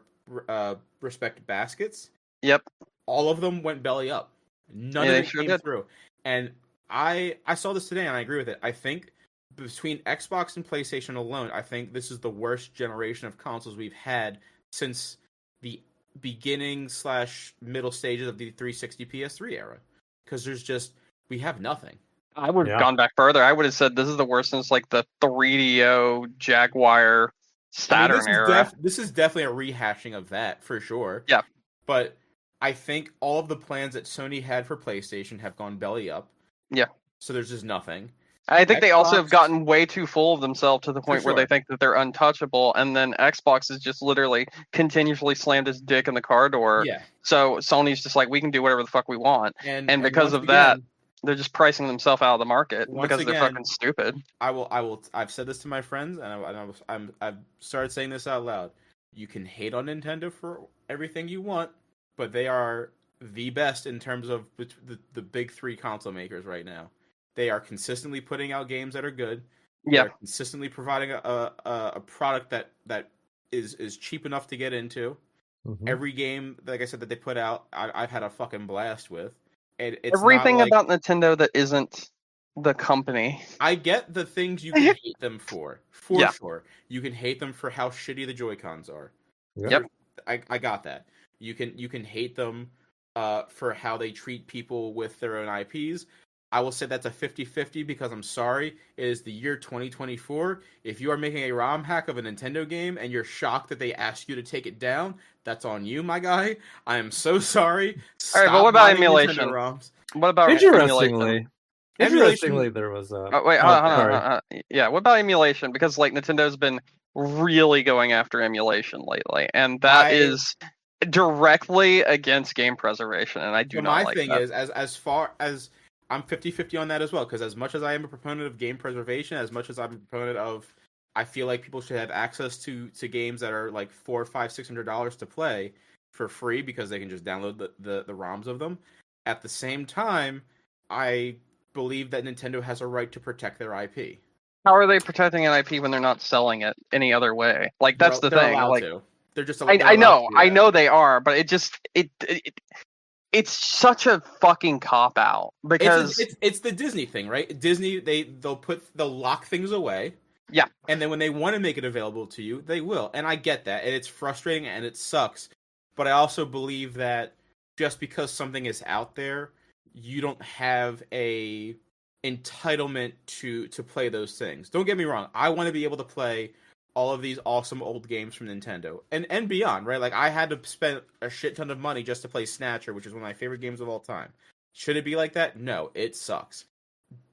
respective baskets. Yep. All of them went belly up. None of it came through. And I saw this today and I agree with it. I think between Xbox and PlayStation alone, I think this is the worst generation of consoles we've had since the beginning/middle stages of the 360 PS3 era. Because we have nothing. I would have gone back further. I would have said this is the worst since like the 3DO Jaguar Saturn era. This is definitely a rehashing of that for sure. Yeah. But I think all of the plans that Sony had for PlayStation have gone belly up. Yeah. So there's just nothing. I think they also have gotten way too full of themselves to the point where they think that they're untouchable, and then Xbox is just literally continuously slammed his dick in the car door. Yeah. So Sony's just like, we can do whatever the fuck we want, and because of that, they're just pricing themselves out of the market because they're fucking stupid. I've said this to my friends, and I've started saying this out loud. You can hate on Nintendo for everything you want, but they are the best in terms of the big three console makers right now. They are consistently putting out games that are good. Yeah. They're consistently providing a product that is cheap enough to get into. Mm-hmm. Every game, like I said, that they put out, I've had a fucking blast with. It's everything about Nintendo that isn't the company. I get the things you can hate them for sure. You can hate them for how shitty the Joy-Cons are. Yep. I got that. You can hate them for how they treat people with their own IPs. I will say that's a 50-50 because I'm sorry, it is the year 2024. If you are making a ROM hack of a Nintendo game and you're shocked that they asked you to take it down, that's on you, my guy. I am so sorry. All right, but what about emulation? What about Interestingly, there was a... Oh, wait, hold on. Yeah, what about emulation? Because like Nintendo's been really going after emulation lately, and that is directly against game preservation, and I do not like that. My thing is, as far as... I'm 50-50 on that as well, because as much as I am a proponent of game preservation, as much as I'm a proponent of, I feel like people should have access to games that are like $400, $500, $600 to play for free because they can just download the ROMs of them. At the same time, I believe that Nintendo has a right to protect their IP. How are they protecting an IP when they're not selling it any other way? Like that's the thing. Like they're just. I know they are, but it's such a fucking cop out because it's the Disney thing, right? Disney they'll lock things away. Yeah. And then when they want to make it available to you, they will. And I get that. And it's frustrating and it sucks. But I also believe that just because something is out there, you don't have a entitlement to play those things. Don't get me wrong. I want to be able to play all of these awesome old games from Nintendo and beyond, right? Like I had to spend a shit ton of money just to play Snatcher, which is one of my favorite games of all time. Should it be like that? No, it sucks.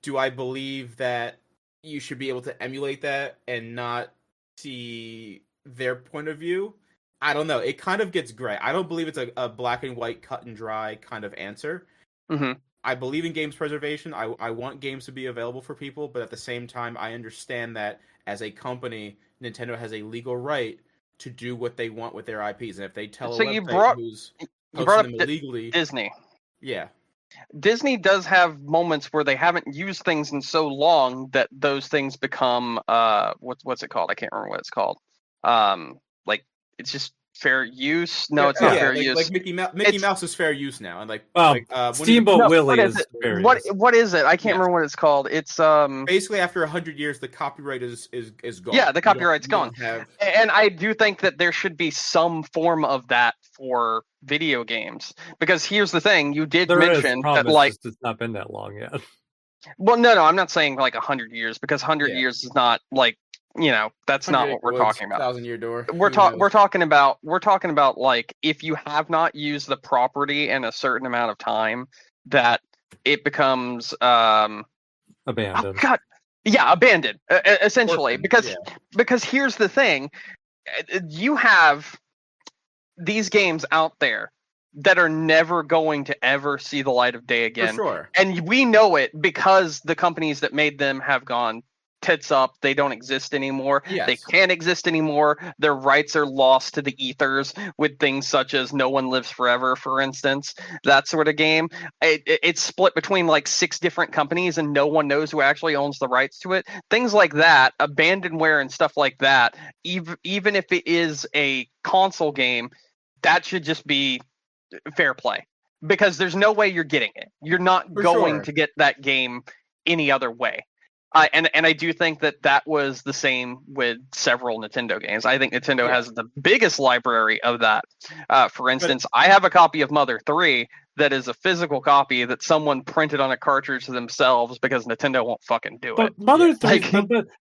Do I believe that you should be able to emulate that and not see their point of view? I don't know. It kind of gets gray. I don't believe it's a black and white, cut and dry kind of answer. Mm-hmm. I believe in games preservation. I want games to be available for people, but at the same time, I understand that as a company, Nintendo has a legal right to do what they want with their IPs, and if they tell so a you website brought up them illegally, Disney. Yeah, Disney does have moments where they haven't used things in so long that those things become what's it called? I can't remember what it's called. Like it's just fair use. No, it's not fair use. Like Mickey Mouse is fair use now, and Steamboat Willie is fair use. What is it? I can't remember what it's called. It's basically after 100 years, the copyright is gone. Yeah, the copyright's gone. And I do think that there should be some form of that for video games, because here's the thing: you did mention that like it's not been that long yet. Well, no, I'm not saying like 100 years, because 100 years is not like, you know, that's not what we're talking about. 1,000-year door. We're talking about like if you have not used the property in a certain amount of time, that it becomes abandoned. Oh, God, yeah, abandoned essentially. Because here's the thing: you have these games out there that are never going to ever see the light of day again. For sure. And we know it because the companies that made them have gone tits up. They don't exist anymore. Yes. They can't exist anymore. Their rights are lost to the ethers with things such as No One Lives Forever, for instance. That sort of game. It's split between like 6 different companies and no one knows who actually owns the rights to it. Things like that, abandonware and stuff like that, even if it is a console game, that should just be fair play. Because there's no way you're getting it. You're not going to get that game any other way. And I do think that was the same with several Nintendo games. I think Nintendo has the biggest library of that. For instance, I have a copy of Mother 3 that is a physical copy that someone printed on a cartridge themselves because Nintendo won't fucking do it. Mother 3,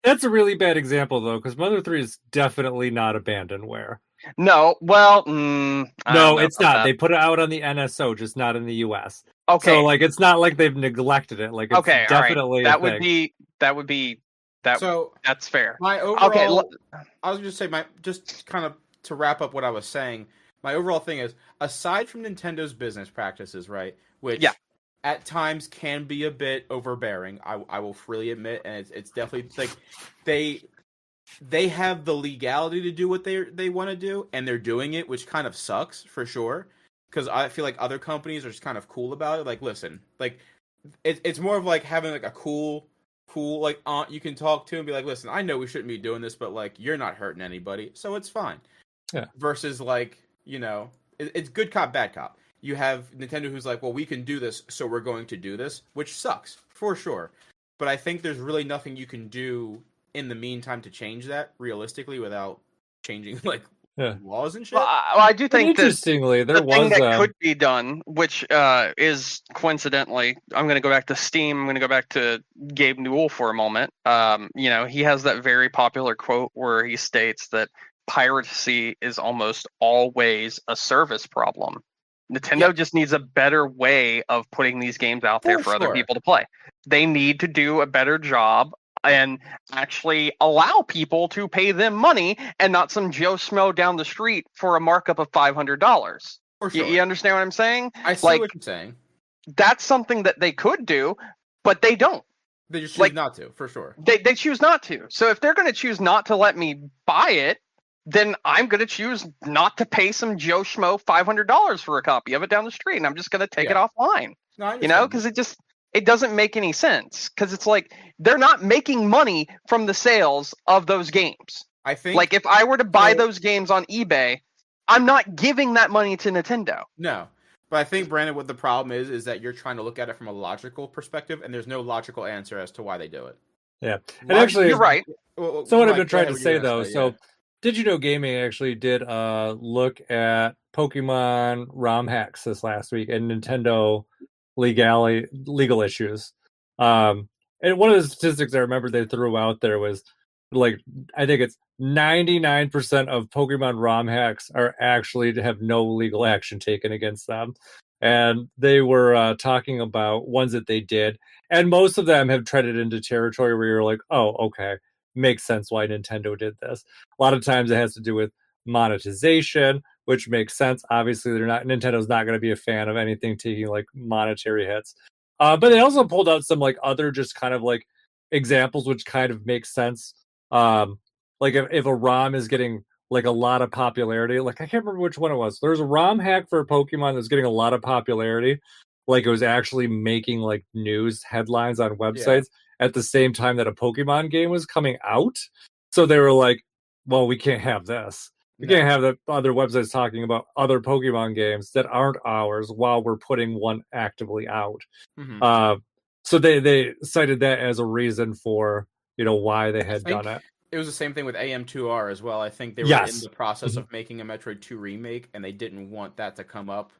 that's a really bad example, though, because Mother 3 is definitely not abandonware. No, well, no, it's not. That. They put it out on the NSO, just not in the US. Okay. So, like, it's not like they've neglected it. Like, it's definitely that would be that. So that's fair. My overall, I was going to say just kind of to wrap up what I was saying. My overall thing is, aside from Nintendo's business practices, right, which at times can be a bit overbearing, I will freely admit, and it's definitely like they have the legality to do what they want to do, and they're doing it, which kind of sucks for sure. Because I feel like other companies are just kind of cool about it. Like, listen, like it's more of like having like a cool like aunt you can talk to and be like, listen, I know we shouldn't be doing this, but like you're not hurting anybody, so it's fine. Yeah. Versus like, you know, it's good cop, bad cop. You have Nintendo who's like, well, we can do this, so we're going to do this, which sucks for sure. But I think there's really nothing you can do in the meantime to change that realistically without changing like laws and shit. Well, I do think interestingly there was thing that could be done, which is coincidentally, I'm going to go back to Steam. I'm going to go back to Gabe Newell for a moment. You know, he has that very popular quote where he states that piracy is almost always a service problem. Nintendo just needs a better way of putting these games out there for other people to play. They need to do a better job and actually allow people to pay them money and not some Joe Schmo down the street for a markup of $500. For sure. You understand what I'm saying? I see what you're saying. That's something that they could do, but they don't. They just choose not to, for sure. They choose not to. So if they're going to choose not to let me buy it, then I'm going to choose not to pay some Joe Schmo $500 for a copy of it down the street, and I'm just going to take it offline. No, you know, because it doesn't make any sense, because it's like they're not making money from the sales of those games. I think, like, if I were to buy those games on eBay, I'm not giving that money to Nintendo. No, but I think, Brandon, what the problem is that you're trying to look at it from a logical perspective, and there's no logical answer as to why they do it. Yeah, and actually, you're right. So what I've been trying to say though, Did You Know Gaming actually did a look at Pokemon ROM hacks this last week and Nintendo legal issues. And one of the statistics I remember they threw out there was like, I think it's 99% of Pokemon ROM hacks are actually to have no legal action taken against them. And they were talking about ones that they did. And most of them have treaded into territory where you're like, oh, okay, makes sense why Nintendo did this. A lot of times it has to do with monetization, which makes sense. Obviously, Nintendo's not going to be a fan of anything taking like monetary hits. But they also pulled out some like other just kind of like examples, which kind of makes sense. Like if a ROM is getting like a lot of popularity, like I can't remember which one it was. There's a ROM hack for a Pokemon that's getting a lot of popularity. Like it was actually making like news headlines on websites at the same time that a Pokemon game was coming out. So they were like, well, we can't have this. We can't have the other websites talking about other Pokemon games that aren't ours while we're putting one actively out. Mm-hmm. So they cited that as a reason for, you know, why they had done it. It was the same thing with AM2R as well. I think they were in the process of making a Metroid 2 remake, and they didn't want that to come up.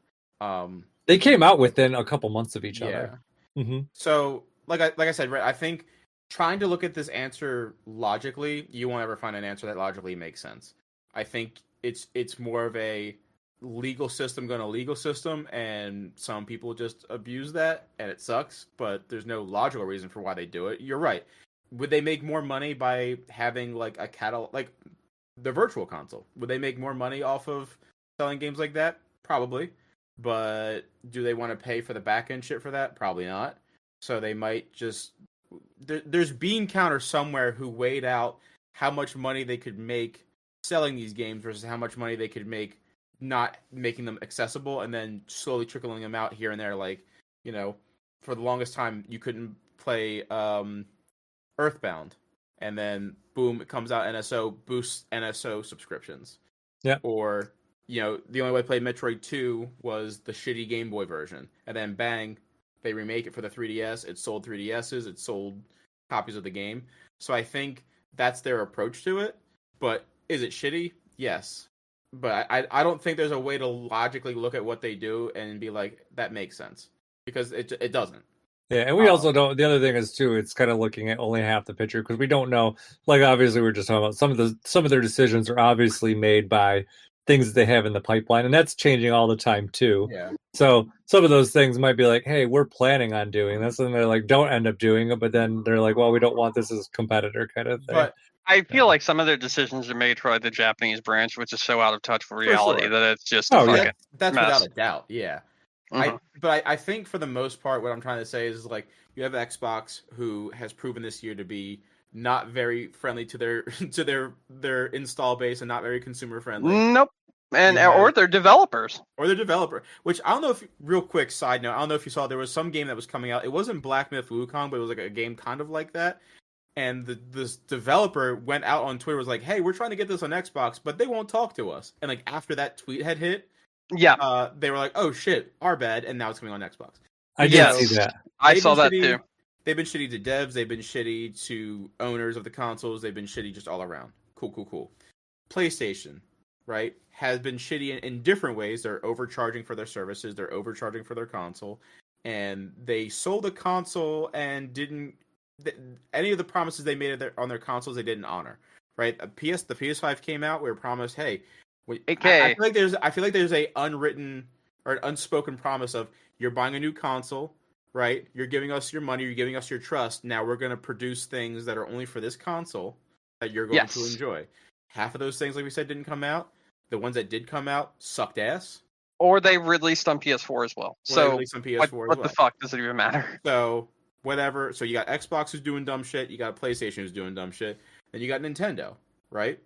They came out within a couple months of each other. Mm-hmm. So, like I said, I think trying to look at this answer logically, you won't ever find an answer that logically makes sense. I think it's more of a legal system going to legal system, and some people just abuse that, and it sucks, but there's no logical reason for why they do it. You're right. Would they make more money by having like a catalog, like the Virtual Console? Would they make more money off of selling games like that? Probably. but do they want to pay for the back-end shit for that? Probably not. So they might just... There's Bean Counter somewhere who weighed out how much money they could make selling these games versus how much money they could make not making them accessible, and then slowly trickling them out here and there. Like, you know, for the longest time, you couldn't play Earthbound, and then boom, it comes out NSO, boosts NSO subscriptions. Yeah. Or, you know, the only way to play Metroid 2 was the shitty Game Boy version, and then bang, they remake it for the 3DS. It sold 3DSs. It sold copies of the game. So I think that's their approach to it. But is it shitty? Yes. But I don't think there's a way to logically look at what they do and be like, that makes sense. Because it doesn't. Yeah, and we also don't... The other thing is, too, it's kind of looking at only half the picture, because we don't know... Like, obviously, we're just talking about some of their decisions are obviously made by things that they have in the pipeline, and that's changing all the time, too. Yeah. So some of those things might be like, hey, we're planning on doing this, and they're like, don't end up doing it, but then they're like, well, we don't want this as competitor kind of thing. But I feel like some of their decisions are made for the Japanese branch, which is so out of touch with reality that it's just a fucking that's mess. without a doubt, yeah. Mm-hmm. But I think for the most part, what I'm trying to say is, like, you have Xbox, who has proven this year to be not very friendly to their install base and not very consumer friendly. Nope. And or their developers. Or their developer. Which, I don't know if... Real quick side note, I don't know if you saw, there was some game that was coming out. It wasn't Black Myth Wukong, but it was like a game kind of like that. And this developer went out on Twitter, was like, hey, we're trying to get this on Xbox, but they won't talk to us. And, like, after that tweet had hit, they were like, oh shit, our bad, and now it's coming on Xbox. I did see that. I saw that too. They've been shitty to devs, they've been shitty to owners of the consoles, they've been shitty just all around. Cool. PlayStation, right, has been shitty in different ways. They're overcharging for their services, they're overcharging for their console, and they sold a console and didn't... Any of the promises they made on their consoles, they didn't honor, right? The PS5 came out, we were promised, hey... I feel like there's a unwritten or an unspoken promise of, you're buying a new console, right? You're giving us your money, you're giving us your trust. Now we're going to produce things that are only for this console that you're going to enjoy. Half of those things, like we said, didn't come out. The ones that did come out sucked ass. Or they released on PS4 as well. What the fuck does it even matter? So whatever. So you got Xbox who's doing dumb shit. You got PlayStation who's doing dumb shit. Then you got Nintendo, right?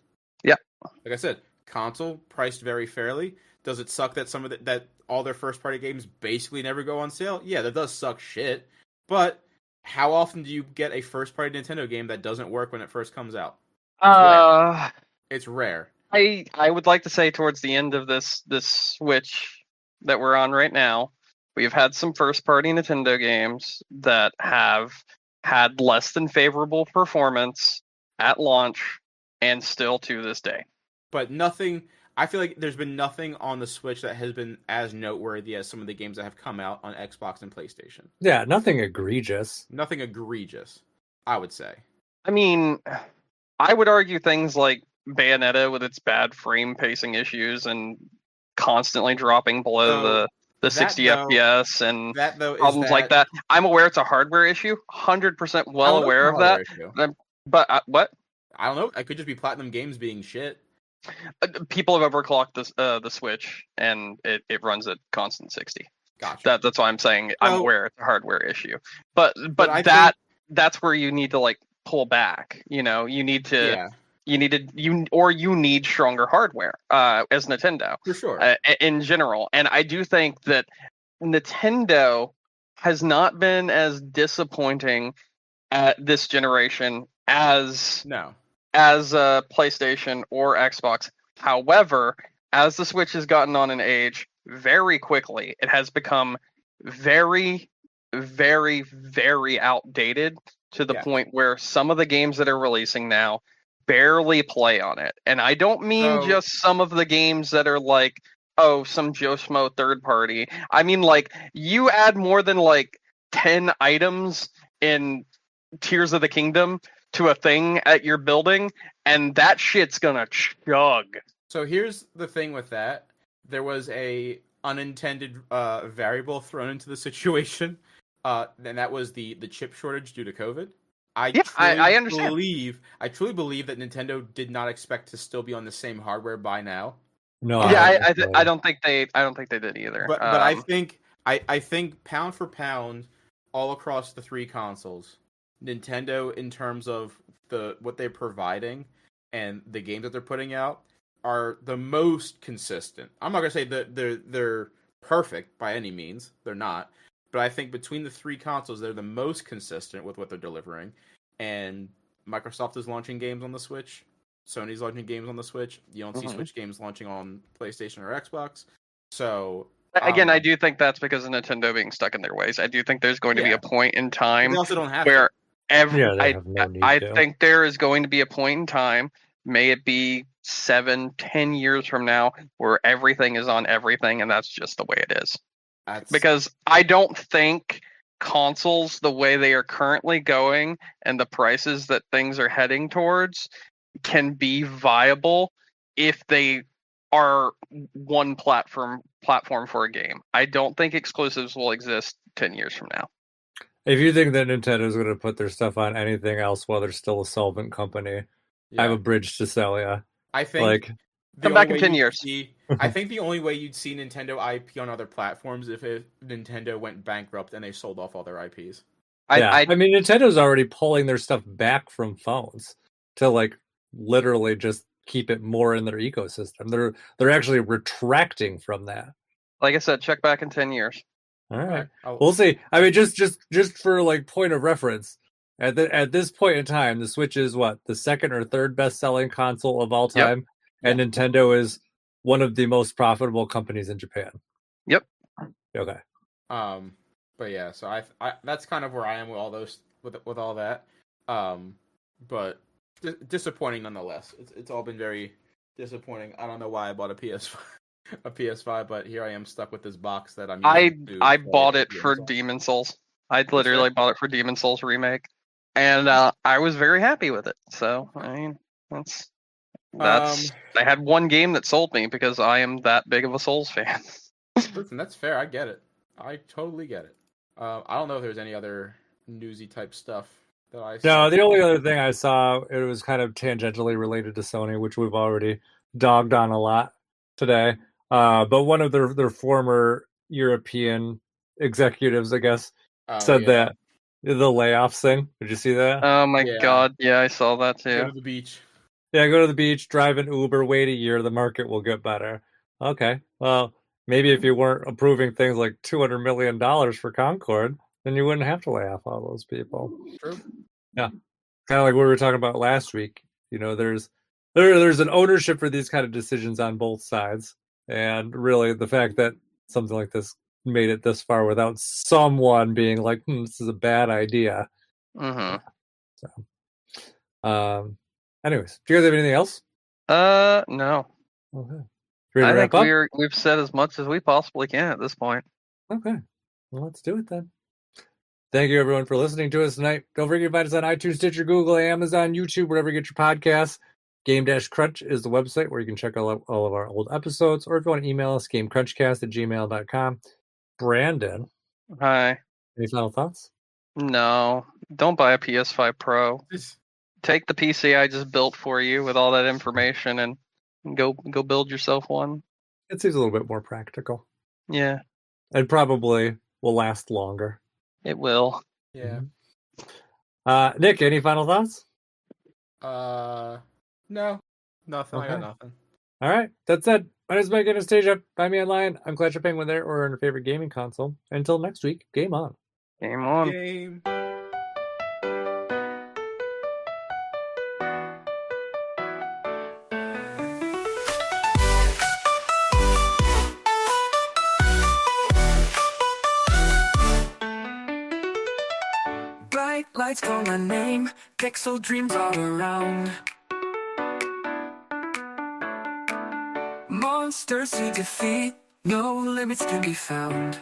Yeah. Like I said, console priced very fairly. Does it suck that that all their first party games basically never go on sale? Yeah, that does suck shit. But how often do you get a first party Nintendo game that doesn't work when it first comes out? It's rare. I would like to say towards the end of this Switch that we're on right now, we've had some first party Nintendo games that have had less than favorable performance at launch and still to this day. But nothing... I feel like there's been nothing on the Switch that has been as noteworthy as some of the games that have come out on Xbox and PlayStation. Yeah, nothing egregious. Nothing egregious, I would say. I mean, I would argue things like Bayonetta with its bad frame pacing issues and constantly dropping below the 60 FPS and problems like that. I'm aware it's a hardware issue. 100% well aware of that. But what? I don't know. It could just be Platinum Games being shit. People have overclocked the Switch, and it runs at constant 60. Gotcha. That's why I'm saying I'm aware it's a hardware issue. But that's where you need to like pull back. You know, you need stronger hardware as Nintendo for sure in general. And I do think that Nintendo has not been as disappointing at this generation as PlayStation or Xbox. However, as the Switch has gotten on in age, very quickly, it has become very, very, very outdated to the point where some of the games that are releasing now barely play on it. And I don't mean just some of the games that are like, some Joe Schmo third party. I mean, like, you add more than like 10 items in Tears of the Kingdom to a thing at your building, and that shit's gonna chug. So here's the thing with that. There was a unintended variable thrown into the situation, and that was the chip shortage due to COVID. I understand. I truly believe that Nintendo did not expect to still be on the same hardware by now. No, I don't think they did either. But I think pound for pound, all across the three consoles, Nintendo, in terms of what they're providing and the games that they're putting out, are the most consistent. I'm not gonna say that they're perfect by any means. They're not. But I think between the three consoles, they're the most consistent with what they're delivering. And Microsoft is launching games on the Switch. Sony's launching games on the Switch. You don't see Switch games launching on PlayStation or Xbox. So again, I do think that's because of Nintendo being stuck in their ways. I do think there's going to be a point in time they also don't have where I think there is going to be a point in time, may it be 7-10 years from now, where everything is on everything, and that's just the way it is. Because I don't think consoles, the way they are currently going and the prices that things are heading towards, can be viable if they are one platform for a game. I don't think exclusives will exist 10 years from now. If you think that Nintendo is going to put their stuff on anything else while they're still a solvent company, I have a bridge to sell you. I think come back in 10 years. I think the only way you'd see Nintendo IP on other platforms if Nintendo went bankrupt and they sold off all their IPs. I mean, Nintendo's already pulling their stuff back from phones to literally just keep it more in their ecosystem. They're actually retracting from that. Like I said, check back in 10 years. All right. We'll see. I mean, just for point of reference, at this point in time, the Switch is what, the second or third best selling console of all time, and Nintendo is one of the most profitable companies in Japan. Yep. Okay. But yeah, so I that's kind of where I am with all those with all that. But disappointing nonetheless. It's all been very disappointing. I don't know why I bought a PS5, but here I am stuck with this box that I'm using. I bought it for Demon Souls. I literally bought it for Demon Souls Remake, and I was very happy with it. So I mean, that's I had one game that sold me because I am that big of a Souls fan. Listen, that's fair. I get it. I totally get it. I don't know if there's any other newsy type stuff that I saw. No, the only other thing I saw, it was kind of tangentially related to Sony, which we've already dogged on a lot today. But one of their former European executives, I guess, said that the layoffs thing. Did you see that? Oh my god, yeah, I saw that too. Go to the beach. Yeah, go to the beach, drive an Uber, wait a year, the market will get better. Okay, well, maybe if you weren't approving things like $200 million for Concord, then you wouldn't have to lay off all those people. True. Yeah, kind of like what we were talking about last week. You know, there's an ownership for these kind of decisions on both sides, and really the fact that something like this made it this far without someone being like, this is a bad idea. Mm-hmm. So, anyways, do you guys have anything else? No. Okay. I think we've said as much as we possibly can at this point. Okay. Well, let's do it then. Thank you, everyone, for listening to us tonight. Don't forget to find us on iTunes, Stitcher, Google, Amazon, YouTube, wherever you get your podcasts. Game-Crunch is the website where you can check all of our old episodes, or if you want to email us, gamecrunchcast@gmail.com. Brandon. Hi. Any final thoughts? No. Don't buy a PS5 Pro. Take the PC I just built for you with all that information and go build yourself one. It seems a little bit more practical. Yeah. And probably will last longer. It will. Yeah. Nick, any final thoughts? No. Nothing. Okay. I got nothing. All right. That's it. My name is Mike Anastasia. Find me online. I'm Clash of Penguin there or on your favorite gaming console. Until next week, game on. Game on. Game. Bright lights call my name, pixel dreams all around. Monsters to defeat, no limits can be found.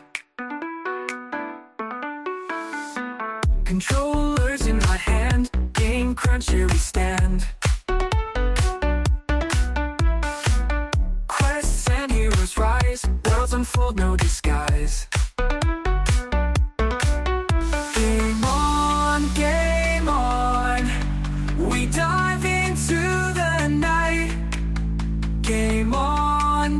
Controllers in my hand, Game Crunch here we stand. Quests and heroes rise, worlds unfold, no disguise. Game on, we dive into the night. Game on,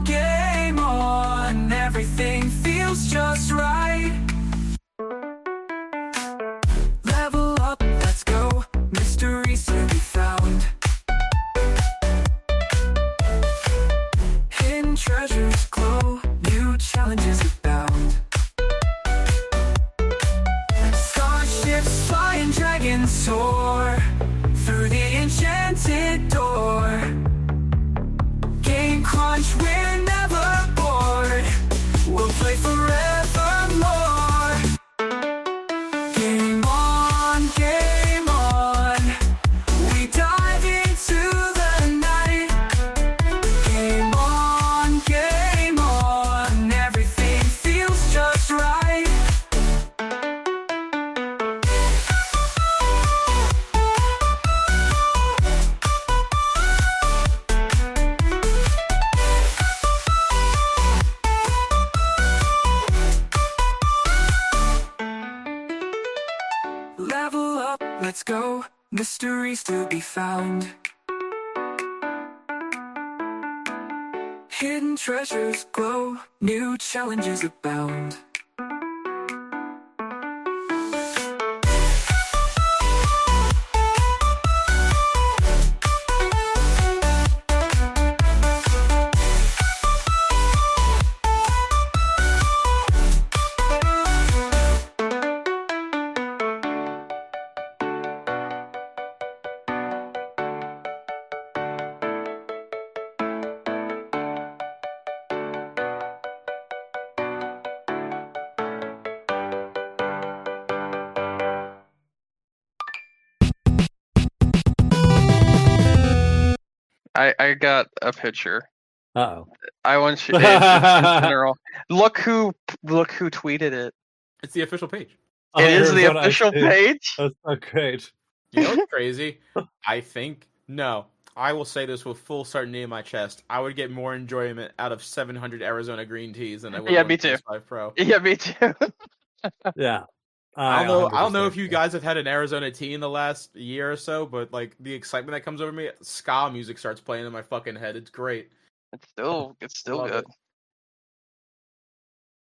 Let's go, mysteries to be found. Hidden treasures glow, new challenges abound. I got a picture. Uh-oh. I want you in general. Look who tweeted it. It's the official page. It is the official page. That's not great. You know what's crazy? I think I will say this with full certainty in my chest. I would get more enjoyment out of 700 Arizona green teas than I would. Yeah, me too. PS5 Pro. Yeah, me too. Yeah. I don't know if you guys have had an Arizona tea in the last year or so, but like the excitement that comes over me, ska music starts playing in my fucking head. It's great. It's still good.